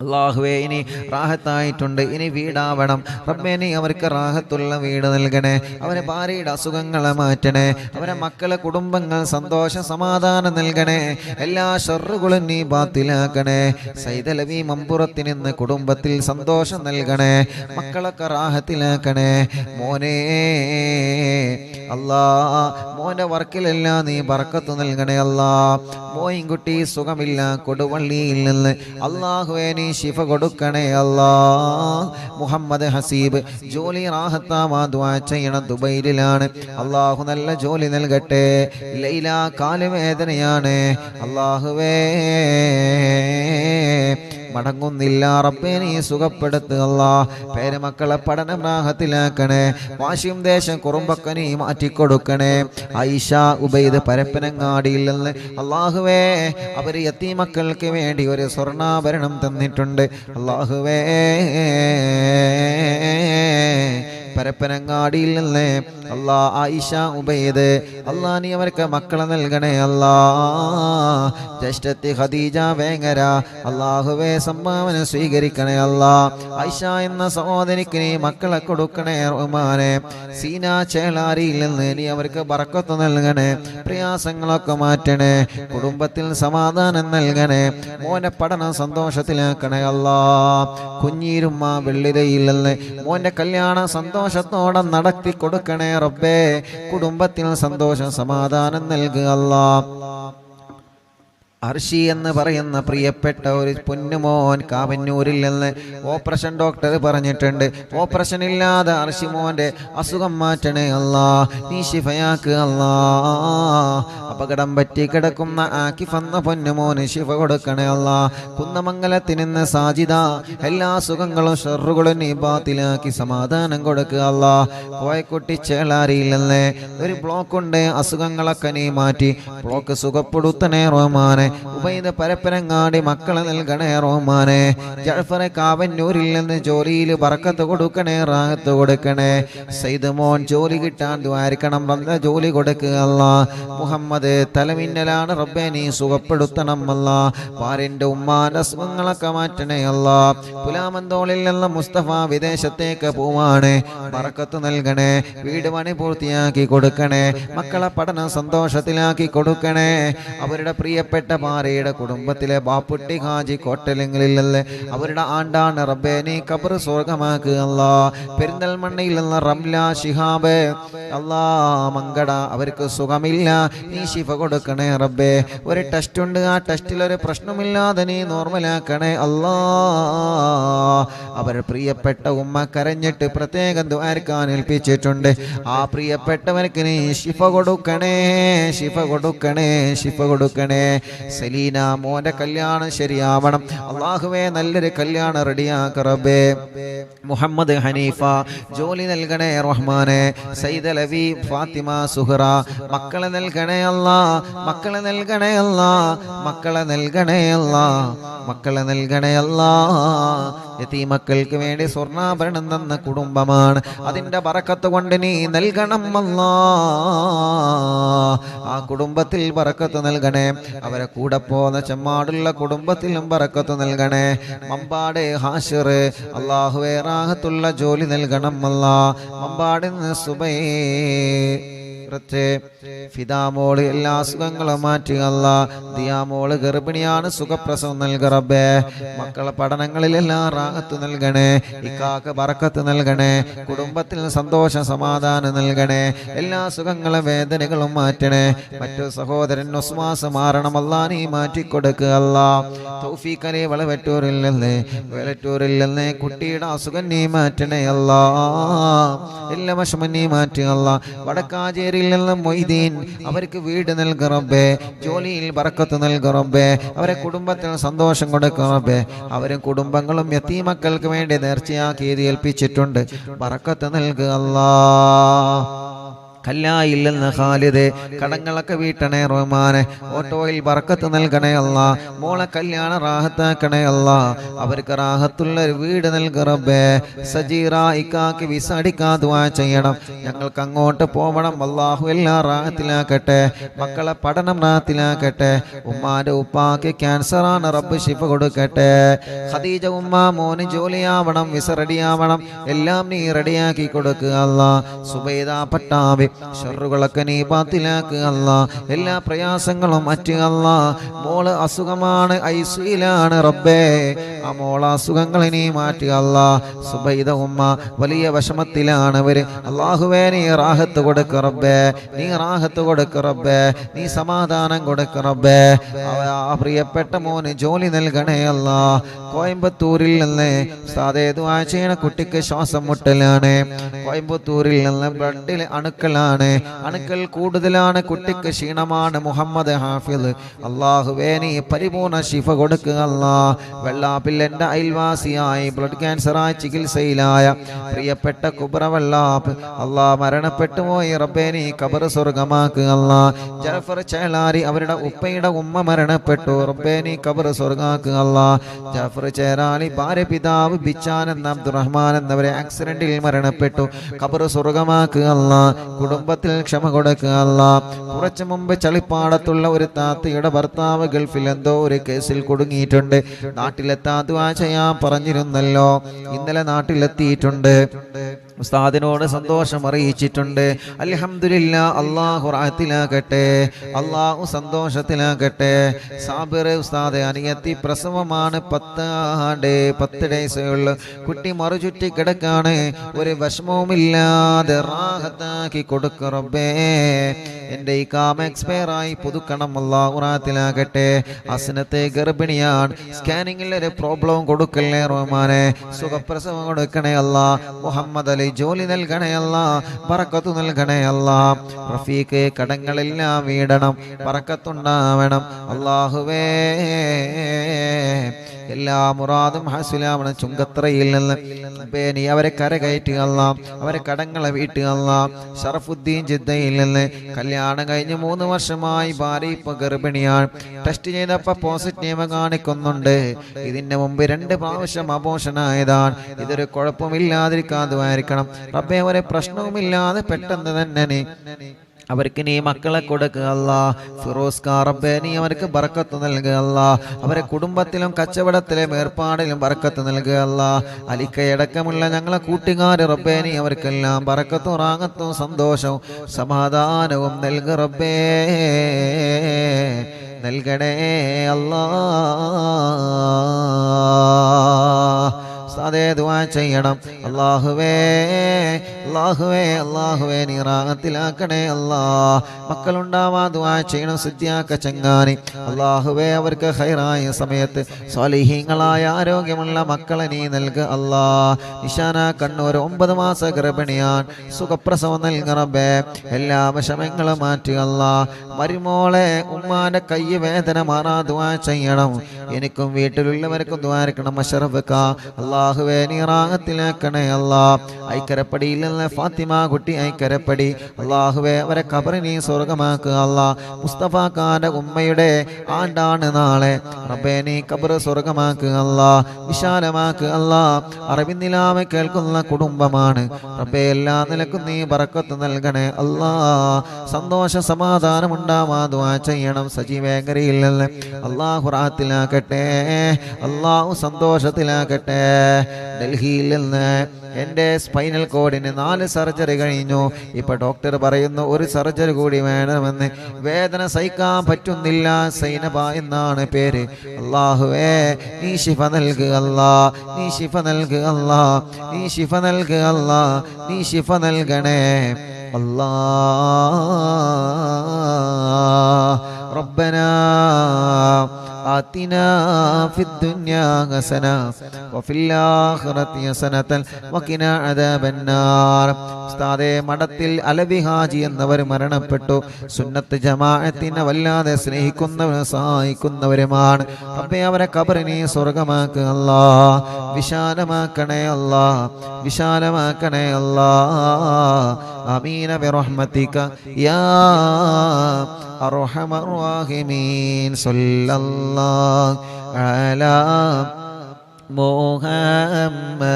അല്ലാഹുവേ, ഇനി റാഹത്തായിട്ടുണ്ട്, ഇനി വീടാവണം റബ്ബേ. നീ അവർക്ക് റാഹത്തുള്ള വീട് നൽകണേ, അവരെ ഭാര്യയുടെ അസുഖങ്ങളെ മാറ്റണേ, അവരെ മക്കളെ കുടുംബങ്ങൾ സന്തോഷ സമാധാനം നൽകണേ, എല്ലാ ഷർറുകളും നീ ബാത്തിലാക്കണേ. സൈദലവി മമ്പുറത്തിൽ നിന്ന് കുടുംബത്തിൽ സന്തോഷം നൽകണേ, മക്കളൊക്കെ റാഹത്തിലാക്കണേ. മോനെ അല്ലാ, മോന്റെ വർക്കിലെല്ലാം നീ ബർക്കത്ത് നൽകണേ അല്ലാ. മോയിൻകുട്ടി സുഖമില്ല കൊടുവള്ളിയിൽ നിന്ന്, അല്ലാഹുവേ നീ ശിഫ കൊടുക്കണേ അല്ലാ. മുഹമ്മദ് ഹസീബ് ജോലി റാഹത്താമാ ദുആ ചെയ്യണം, ദുബൈയിലാണ്, അല്ലാഹു നല്ല ജോലി നൽകട്ടെ. ലൈല കാലുവേദനയാണ്, അല്ലാഹുവേ മടങ്ങുന്നില്ല റബ്ബേ നീ സുഖപ്പെടുത്തുക അല്ലാ. പേരമക്കളെ പഠനം റാഹത്തിലാക്കണേ, വാശിയും ദേശം കുറുമ്പൊക്കെ നീ മാറ്റിക്കൊടുക്കണേ. ഐഷ ഉബൈദ് പരപ്പനങ്ങാടിയിൽ നിന്ന് അല്ലാഹുവേ അവർ യതീമക്കൾക്ക് വേണ്ടി ഒരു സ്വർണ്ണാഭരണം തന്നിട്ടുണ്ട്. അല്ലാഹുവേ പരപ്പനങ്ങാടിയിൽ നിന്ന് അല്ലാ ആയിഷ ഉബൈദ് അല്ലാ നീ അവർക്ക് മക്കളെ നൽകണേ അല്ലാ. ജ്യേഷ്ഠത്തി ഖദീജ വേങ്ങര അല്ലാഹുവേ സംഭാവന സ്വീകരിക്കണേ അല്ലാ. ആയിഷ എന്ന സഹോദരിക്ക് നീ മക്കളെ കൊടുക്കണേ റഹ്മാനെ. സീന ചേളാരിയിൽ നിന്ന് നീ അവർക്ക് ബർക്കത്ത് നൽകണേ, പ്രയാസങ്ങളൊക്കെ മാറ്റണേ, കുടുംബത്തിൽ സമാധാനം നൽകണേ, മോന്റെ പഠനം സന്തോഷത്തിലാക്കണേ അല്ലാ. കുഞ്ഞീരുമ്മ വെള്ളിരയിൽ നിന്ന് മോന്റെ കല്യാണം സന്തോഷത്തോടെ നടത്തി കൊടുക്കണേ റബ്ബേ. കുടുംബത്തിൽ സന്തോഷം സമാധാനം നൽകുക അല്ലാ. അർഷി എന്ന് പറയുന്ന പ്രിയപ്പെട്ട ഒരു പൊന്നുമോൻ കാവന്നൂരിൽ നിന്ന് ഓപ്പറേഷൻ ഡോക്ടർ പറഞ്ഞിട്ടുണ്ട്, ഓപ്പറേഷൻ ഇല്ലാതെ അർഷി മോന്റെ അസുഖം മാറ്റണേ അല്ലാ, നീ ശിഫയാക്ക് അല്ലാ. അപകടം പറ്റി കിടക്കുന്ന ആക്കിഫ് എന്ന പൊന്നുമോന് ശിഫ കൊടുക്കണേ അല്ലാ. കുന്നമംഗലത്തിൽ നിന്ന് സാജിദ എല്ലാ സുഖങ്ങളും ഷർറുകളും നീ ബാത്തിലാക്കി സമാധാനം കൊടുക്കുക അല്ലാ. കോയക്കുട്ടി ചേളാരിയിൽ നിന്ന് ഒരു ബ്ലോക്ക് ഉണ്ട്, അസുഖങ്ങളൊക്കെ നീ മാറ്റി ബ്ലോക്ക് സുഖപ്പെടുത്തണേ റഹ്മാനെ. ഉബൈദ് പരപ്പനങ്ങാടി മക്കളെ നൽകണേ റഹ്മാനെ. ജഅഫർ കാവന്നൂരിൽ നിന്ന് ജോലിയിൽ ബർക്കത്ത് കൊടുക്കണേ, റാഹത്ത് കൊടുക്കണേ. സയ്യിദ് മോൻ ജോലി കിട്ടാൻ ദ്വാരിക്കണം, നല്ല ജോലി കൊടുക്കുക അല്ലാ. മുഹമ്മദ് തലമിന്നലാണ് റബ്ബേ നീ സുഖപ്പെടുത്തണം അല്ലാ. ഭാര്യന്റെ ഉമ്മാന്റെ അസുഖങ്ങളൊക്കെ മാറ്റണേ അല്ലാ. പുലാമന്തോളിൽ നിന്ന് മുസ്തഫ വിദേശത്തേക്ക് പോവാണ്, ബർക്കത്ത് നൽകണേ, വീട് പണി പൂർത്തിയാക്കി കൊടുക്കണേ, മക്കളെ പഠനം സന്തോഷത്തിലാക്കി കൊടുക്കണേ. അവരുടെ പ്രിയപ്പെട്ട ഭാര്യയുടെ കുടുംബത്തിലെ ബാപ്പുട്ടി ഹാജി കോട്ടലങ്ങളിലല്ലേ അവരുടെ ആണ്ടാണ് റബ്ബേ നീ ഖബർ സ്വർഗമാക്കുക അല്ലാ. പെരിന്തൽമണ്ണയിൽ നിന്ന് റംല ശിഹാബ് അല്ലാ മങ്കട അവർക്ക് സുഖമില്ല, നീ ശിഫ കൊടുക്കണേ റബ്ബേ. ഒരു ടെസ്റ്റ് ഉണ്ട്, ആ ടെസ്റ്റിൽ ഒരു പ്രശ്നമില്ലാതെ നീ നോർമലാക്കണേ അല്ലാ. അവർ പ്രിയപ്പെട്ട ഉമ്മ കരഞ്ഞിട്ട് പ്രത്യേകം ദുആർക്കാൻ ഏൽപ്പിച്ചിട്ടുണ്ട്, ആ പ്രിയപ്പെട്ടവർക്ക് നീ ശിഫ കൊടുക്കണേ, ശിഫ കൊടുക്കണേ, ശിഫ കൊടുക്കണേ. സലീന മോന്റെ കല്യാണം ശരിയാവണം അല്ലാഹുവേ നല്ലൊരു കല്യാണം റെഡിയാക്ക റബ്ബേ മുഹമ്മദ് ഹനീഫ ജോലി നൽകണേ റഹ്മാനെ സയ്യിദ് അലവി ഫാത്തിമ സുഹറ മക്കളെ നൽകണേ അല്ലാ മക്കളെ നൽകണേ അല്ലാ മക്കളെ നൽകണേ അല്ലാ മക്കളെ നൽകണേ അല്ലാ യതീമക്കൾക്ക് വേണ്ടി സ്വർണ്ണാഭരണം തന്ന കുടുംബമാണ് അതിന്റെ ബറക്കത്ത് കൊണ്ട് നീ നൽകണം അല്ലാ ആ കുടുംബത്തിൽ ബറക്കത്ത് നൽകണേ അവരെ കൂടെ പോന്ന ചെമ്മാടുള്ള കുടുംബത്തിലും ബറക്കത്ത് നൽകണേ മമ്പാട് ഹാഷിർ അല്ലാഹുവേ റാഹത്തുള്ള ജോലി നൽകണം അല്ലാ മമ്പാടിൽ നിന്ന് സുബൈ ഫിദാമോള് എല്ലാ അസുഖങ്ങളും മാറ്റി അല്ലാ ദിയാമോള് ഗർഭിണിയാണ് സുഖപ്രസവം നൽക റബ്ബേ മക്കളെ പഠനങ്ങളിലെല്ലാം റാഹത്ത് നൽകണേ ഇക്കാക്ക് ബറക്കത്ത് നൽകണേ കുടുംബത്തിൽ സന്തോഷ സമാധാനം നൽകണേ എല്ലാ സുഖങ്ങളും വേദനകളും മാറ്റണേ മറ്റു സഹോദരൻ ഒസ്മാസ് മാറണം അല്ലാ നീ മാറ്റിക്കൊടുക്കുക അല്ലാ തൗഫീഖ് അലി വെളറ്റൂരിൽ നിന്ന് കുട്ടിയുടെ അസുഖം നീ മാറ്റണേ അല്ലാ എല്ലാ വിഷമം നീ മാറ്റുക അല്ലാ വടക്കാഞ്ചേരി മൊയ്തീൻ അവർക്ക് വീട് നൽക റബ്ബേ ജോലിയിൽ ബറക്കത്ത് നൽക റബ്ബേ അവരെ കുടുംബത്തിൽ സന്തോഷം കൊടുക്കുക റബ്ബേ അവരും കുടുംബങ്ങളും യതീമക്കൾക്ക് വേണ്ടി നേർച്ചയാക്കി ഏൽപ്പിച്ചിട്ടുണ്ട് ബറക്കത്ത് നൽകുക അല്ലാ കല്ലായില്ലെന്ന് ഖാലിദ് കടങ്ങളൊക്കെ വീട്ടണേ റഹ്മാനെ ഓട്ടോയിൽ ബറക്കത്ത് നൽകണേ അല്ലാ മോളെ കല്യാണ റാഹത്താക്കണേ അല്ലാ അവർക്ക് റാഹത്തുള്ള ഒരു വീട് നൽക റബ്ബേ സജീറ ഇക്കാക്ക് വിസ അടിക്കാൻ ദുആ ചെയ്യണം ഞങ്ങൾക്ക് അങ്ങോട്ട് പോവണം അല്ലാഹു എല്ലാം റാഹത്തിലാക്കട്ടെ മക്കളെ പഠനം റാഹത്തിലാക്കട്ടെ ഉമ്മാന്റെ ഉപ്പാക്ക് ക്യാൻസറാണ് റബ്ബ് ശിഫ കൊടുക്കട്ടെ ഖദീജ ഉമ്മ മോന് ജോലിയാവണം വിസ റെഡിയാവണം എല്ലാം നീ റെഡിയാക്കി കൊടുക്കുക അല്ലാ സുബൈദ പട്ടാവി ഷർറുകളൊക്കെ നീ ബാത്തിലാക്കുക അല്ലാ എല്ലാ പ്രയാസങ്ങളും മാറ്റുക അല്ലാ മോള് അസുഖമാണ് ഐസിയിലാണ് റബ്ബേ ആ മോള അസുഖങ്ങളെ നീ മാറ്റുക അല്ലാ സുബൈദ ഉമ്മ വലിയ വിഷമത്തിലാണ് അവര് അല്ലാഹുവേ നീ റാഹത്ത് കൊടുക്ക റബ്ബേ നീ റാഹത്ത് കൊടുക്ക റബ്ബേ നീ സമാധാനം കൊടുക്ക റബ്ബേ ആ പ്രിയപ്പെട്ട മോന് ജോലി നൽകണേ അല്ലാ കോയമ്പത്തൂരിൽ നിന്ന് സാധേ ദുആ ചെയ്യണ കുട്ടിക്ക് ശ്വാസം മുട്ടലാണ് കോയമ്പത്തൂരിൽ നിന്ന് ബ്ലഡിൽ അണുക്കൾ കൂടുതലാണ് കുട്ടിക്ക് ക്ഷീണമാണ് മുഹമ്മദ് ഹാഫിദ് അല്ലാഹുവേ നീ പരിപൂർണ ശിഫ കൊടുക്കുക അല്ലാ വെള്ളാപ്പില്ലെന്റെ അയൽവാസിയായി ബ്ലഡ് ക്യാൻസറായി ചികിത്സയിലായ പ്രിയപ്പെട്ട കുബ്ര വെള്ളാപ്പ് അല്ലാ മരണപ്പെട്ടു പോയി റബ്ബേ നീ ഖബർ സ്വർഗമാക്കുക അല്ലാ ജഅഫർ ചേലാരി അവരുടെ ഉപ്പയുടെ ഉമ്മ മരണപ്പെട്ടു റബ്ബേ നീ ഖബർ സ്വർഗമാക്കുക അല്ലാ ജഅഫർ ചേലാരി ഭാര്യ പിതാവ് ബിച്ചാൻ എന്ന അബ്ദുറഹ്മാൻ എന്നവരെ ആക്സിഡന്റിൽ മരണപ്പെട്ടു ഖബർ സ്വർഗമാക്കുക അല്ലാ കുടുംബത്തിൽ ക്ഷമ കൊടുക്കുക അല്ലാ കുറച്ചു മുമ്പ് ചളിപ്പാടത്തുള്ള ഒരു താത്തയുടെ ഭർത്താവ് ഗൾഫിൽ എന്തോ ഒരു കേസിൽ കുടുങ്ങിയിട്ടുണ്ട് നാട്ടിലെത്താൻ ദുആ ചെയ്യാൻ പറഞ്ഞിരുന്നല്ലോ ഇന്നലെ നാട്ടിലെത്തിയിട്ടുണ്ട് ഉസ്താദിനോട് സന്തോഷം അറിയിച്ചിട്ടുണ്ട് അൽഹംദുലില്ലാ അല്ലാഹു റാഹത്തിലാകട്ടെ അല്ലാഹു സന്തോഷത്തിലാകട്ടെ സാബിർ ഉസ്താദ് അനിയത്തി പ്രസവമാണ് 10 ഡേയ്സേ ഉള്ളു കുട്ടി മറുചുറ്റി കിടക്കാണ് ഒരു വിഷമവുമില്ലാതെ റാഹത്താക്കി കൊടുക്ക റബ്ബേ എൻ്റെ ഈ കാമ എക്സ്പയർ ആയി പുതുക്കണം അല്ലാഹു റാഹത്തിലാകട്ടെ അസ്നത്തെ ഗർഭിണിയാണ് സ്കാനിങ്ങിൽ ഒരു പ്രോബ്ലം കൊടുക്കല്ലേ റഹ്മാനെ സുഖപ്രസവം കൊടുക്കണേ അല്ലാ മുഹമ്മദ് അലി ജോലി നൽകണേ അല്ലാ ബറക്കത്ത് നൽകണേ അല്ലാ റഫീഖ് കടങ്ങളെല്ലാം വീടണം ബറക്കത്തുണ്ടാവണം അല്ലാഹുവേ എല്ലാ മുറാദും ഹാസിലാവണം ചുങ്കത്രയിൽ നിന്ന് നീ അവരെ കരകയറ്റുക അല്ലാ അവരെ കടങ്ങളെ വീട്ടുക അല്ലാ ഷറഫുദ്ദീൻ ജിദ്ദയിൽ നിന്ന് കല്യാണം കഴിഞ്ഞ് 3 വർഷമായി ഭാര്യ ഇപ്പൊ ഗർഭിണിയാണ് ടെസ്റ്റ് ചെയ്തപ്പോൾ പോസിറ്റീവ് കാണിക്കുന്നുണ്ട് ഇതിന്റെ മുമ്പ് 2 പ്രാവശ്യം അബോഷനായതാണ് ഇതൊരു കുഴപ്പമില്ലാതിരിക്കാൻ ദുആയിരിക്കണം റബ്ബേ ഒരു പ്രശ്നവുമില്ലാതെ പെട്ടെന്ന് തന്നെ അവർക്ക് നീ മക്കളെ കൊടുക്കുക അല്ലാ ഫിറോസ് റബ്ബേ നീ അവർക്ക് ബറക്കത്ത് നൽകുക അല്ലാ അവരെ കുടുംബത്തിലും കച്ചവടത്തിലും ഏർപ്പാടിലും ബറക്കത്ത് നൽകുക അല്ലാ അലിക്കയടക്കമുള്ള ഞങ്ങളെ കൂട്ടുകാർ റബ്ബേ നീ അവർക്കെല്ലാം ബറക്കത്തും റാഹത്തും സന്തോഷവും സമാധാനവും നൽകുക റബ്ബേ നൽകണേ അല്ലാ ഉസ്താദേ ദുആ ചെയ്യണം. അല്ലാഹുവേ നീ റാഹത്തിലാക്കണേ അല്ലാ. മക്കളുണ്ടാവാ ദുആ ചെയ്യണം. സിദ്ധിയാക്ക ചങ്ങാനി അല്ലാഹുവേ അവർക്ക് ഖൈറായ സമയത്ത് സ്വാലിഹീങ്ങളായ ആരോഗ്യമുള്ള മക്കളെ നീ നൽകുക അല്ലാ. നിശാന കണ്ണൂർ 9 മാസ ഗർഭിണിയാണ്. സുഖപ്രസവം നൽകുക റബ്ബേ. എല്ലാ വിഷമങ്ങളും മാറ്റുക അല്ലാ. മരുമോളെ ഉമ്മാന്റെ കൈ വേദന മാറാ ദുആ ചെയ്യണം. എനിക്കും വീട്ടിലുള്ളവർക്കും ദുആ ചെയ്യണം. അഷ്റഫ്ക അല്ലാഹുവേ നീ റാഹത്തിലാക്കണേ അല്ലാ. ഐക്കരപ്പടിയിൽ നിന്ന് ഫാത്തിമ കുട്ടി ഐക്കരപ്പടി അല്ലാഹുവേ അവരെ ഖബർ നീ സ്വർഗ്ഗമാക്കുക അല്ലാ. മുസ്തഫ ഖാന്റെ ഉമ്മയുടെ ആണ്ടാണ് നാളെ റബ്ബേ നീ ഖബർ സ്വർഗ്ഗമാക്കുക അല്ലാ. വിശാലമാക്കുക അല്ലാ. അറബിന്നിലാമെ കേൾക്കുന്ന കുടുംബമാണ് റബ്ബേ. എല്ലാ നിലക്കും നീ ബറക്കത്ത് നൽകണേ അല്ലാ. സന്തോഷ സമാധാനം ഉണ്ടാവാ ദുആ ചെയ്യണം. സജീവേങ്കരയിൽ നിന്ന് അല്ലാഹു റാഹത്തിലാക്കട്ടെ. അല്ലാഹു സന്തോഷത്തിലാക്കട്ടെ. ഡൽഹിയിൽ നിന്ന് എൻ്റെ സ്പൈനൽ കോഡിന് 4 സർജറി കഴിഞ്ഞു. ഇപ്പൊ ഡോക്ടർ പറയുന്നു 1 സർജറി കൂടി വേണമെന്ന്. വേദന സഹിക്കാൻ പറ്റുന്നില്ല. സൈനബ എന്നാണ് പേര്. അല്ലാഹുവേ നീ ശിഫ നൽകുക അല്ലാ. നീ ശിഫ നൽകുക അല്ലാ. നീ ശിഫ നൽകുക അല്ലാ. നീ ശിഫ നൽകണേ അല്ലാ. റബ്ബനാ آتنا في الدنيا حسنة وفي الآخرة حسنة وقنا عذاب النار. ഉസ്താദേ മഠത്തിൽ അലവി ഹാജി എന്നവർ മരണപ്പെട്ടു. സുന്നത്ത് ജമാഅത്തിനെ വല്ലാതെ സ്നേഹിക്കുന്നവരും സഹായിക്കുന്നവരുമാണ് റബ്ബേ. അവരെ ഖബർ നീ സ്വർഗ്ഗമാക്കുക അല്ലാ. വിശാലമാക്കണേ അല്ലാ. വിശാലമാക്കണേ അല്ലാ. ആമീന ബിറഹ്മതിക യാ അർഹമർ റഹീമീൻ. സല്ലല്ലാഹു അലാ മുഹമ്മദ്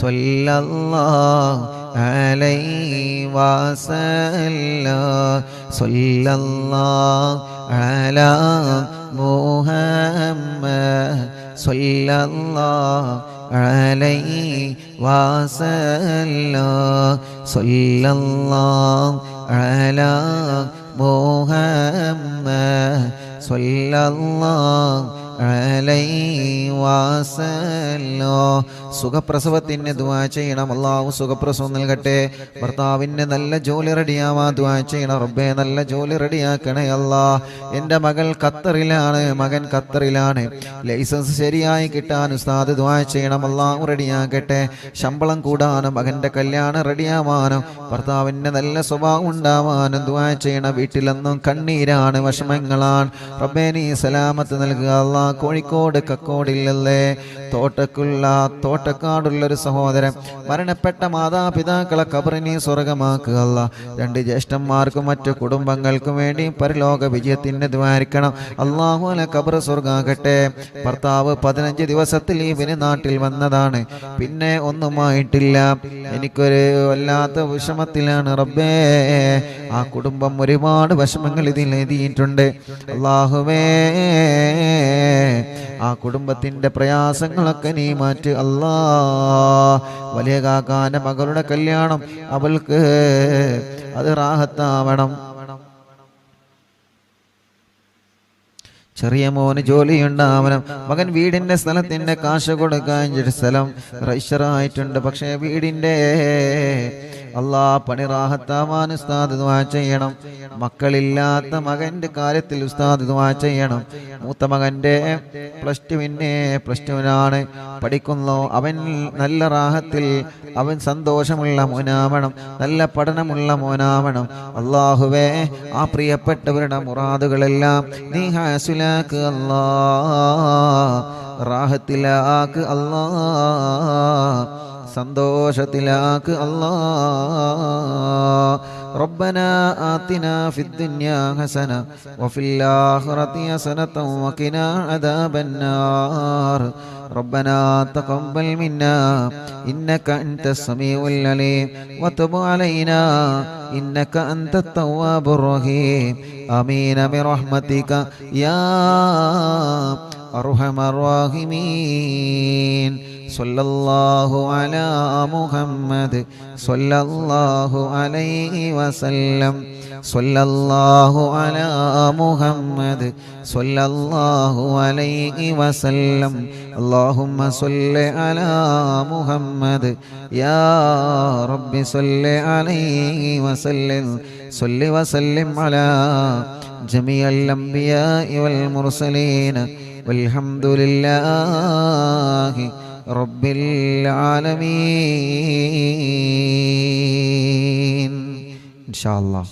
സല്ലല്ലാഹു അലൈഹി വസല്ലം. സല്ലല്ലാഹു അലാ മുഹമ്മദ് സല്ലല്ലാഹു അലൈഹി വസല്ലം. സല്ലല്ലാഹു അലാ മുഹമ്മദ് സല്ലല്ലാഹു അലൈഹി വസല്ലം. സുഖപ്രസവത്തിന് ദുആ ചെയ്യണം. അല്ലാഹു സുഖപ്രസവം നൽകട്ടെ. ഭർത്താവിന് നല്ല ജോലി റെഡിയാവാ ദുആ ചെയ്യണം റബ്ബേ. നല്ല ജോലി റെഡിയാക്കണേ അല്ലാ. എൻ്റെ മകൾ ഖത്തറിലാണ്, മകൻ ഖത്തറിലാണ്. ലൈസൻസ് ശരിയായി കിട്ടാൻ ഉസ്താദ് ദുആ ചെയ്യണം. അല്ലാഹു റെഡിയാക്കട്ടെ. ശമ്പളം കൂടാനും മകൻ്റെ കല്യാണം റെഡിയാവാനും ഭർത്താവിന് നല്ല സ്വഭാവം ഉണ്ടാവാനും ദുആ ചെയ്യണം. വീട്ടിലെന്നും കണ്ണീരാണ്, വിഷമങ്ങളാണ് റബ്ബേ. നീ സലാമത്ത് നൽകുക അല്ലാ. കോഴിക്കോട് കക്കോടില്ലല്ലേ തോട്ടക്കാടുള്ളൊരു സഹോദരൻ മരണപ്പെട്ട മാതാപിതാക്കളെ ഖബറിനെ സ്വർഗ്ഗമാക്കുക അല്ലാ. 2 ജ്യേഷ്ഠന്മാർക്കും മറ്റു കുടുംബങ്ങൾക്കും വേണ്ടി പരലോക വിജയത്തിന് ദ്വാരിക്കണം അല്ലാഹു. അല ഖബർ സ്വർഗ്ഗാകട്ടെ. ഭർത്താവ് 15 ദിവസത്തിൽ ലീവിന് നാട്ടിൽ വന്നതാണ്. പിന്നെ ഒന്നുമായിട്ടില്ല. എനിക്കൊരു വല്ലാത്ത വിഷമത്തിലാണ് റബ്ബേ. ആ കുടുംബം ഒരുപാട് വിഷമങ്ങൾ ഇതിൽ എഴുതിയിട്ടുണ്ട് അല്ലാഹുവേ. ആ കുടുംബത്തിന്റെ പ്രയാസങ്ങളൊക്കെ നീ മാറ്റ് അല്ലാ. വലിയ കാക്കാന്റെ മകളുടെ കല്യാണം അവൾക്ക് അത് റാഹത്താവണം. ചെറിയ മോന് ജോലിയുണ്ടാവണം. മകൻ വീടിന്റെ സ്ഥലത്തിന്റെ കാശ് കൊടുക്കാൻ സ്ഥലം രജിസ്റ്ററായിട്ടുണ്ട്. പക്ഷേ വീടിന്റെ അല്ലാ പണി റാഹത്താവാൻ ഉസ്താദ് ദുആ ചെയ്യണം. മക്കളില്ലാത്ത മകന്റെ കാര്യത്തിൽ ഉസ്താദ് ദുആ ചെയ്യണം. മൂത്ത മകന്റെ പ്ലസ് ടുവിനാണ് പഠിക്കുന്നു. അവൻ നല്ല റാഹത്തിൽ, അവൻ സന്തോഷമുള്ള മോനാവണം, നല്ല പഠനമുള്ള മോനാവണം. അല്ലാഹുവേ ആ പ്രിയപ്പെട്ടവരുടെ മുറാദുകളെല്ലാം നീ ഹാസിലാക്ക് അല്ലാ. റാഹത്തിലാക്ക് അല്ലാ. സന്തോഷത്തിലാക്ക് അല്ലാ. ربنا آتنا في الدنيا حسنة وفي الآخرة حسنة وقنا عذاب النار. ربنا تقبل منا إنك أنت السميع العليم وتب علينا إنك أنت التواب الرحيم. آمين برحمتك يا أرحم الراحمين. സല്ലല്ലാഹു അലാ മുഹമ്മദ് സല്ലല്ലാഹു അലൈഹി വസല്ലം സല്ലല്ലാഹു അലാ മുഹമ്മദ് സല്ലല്ലാഹു അലൈഹി വസല്ലം അല്ലാഹുമ്മ സല്ലി അലാ മുഹമ്മദ് യാ റബ്ബി സല്ലി അലൈഹി വസല്ലം സല്ലി വസല്ലിം അലാ ജമീഅൽ അംബിയാഇ വൽ മുർസലീൻ വൽഹംദുലില്ലാഹി റബ്ബിൽ ആലമീൻ. ഇൻഷാ അല്ലാഹ്.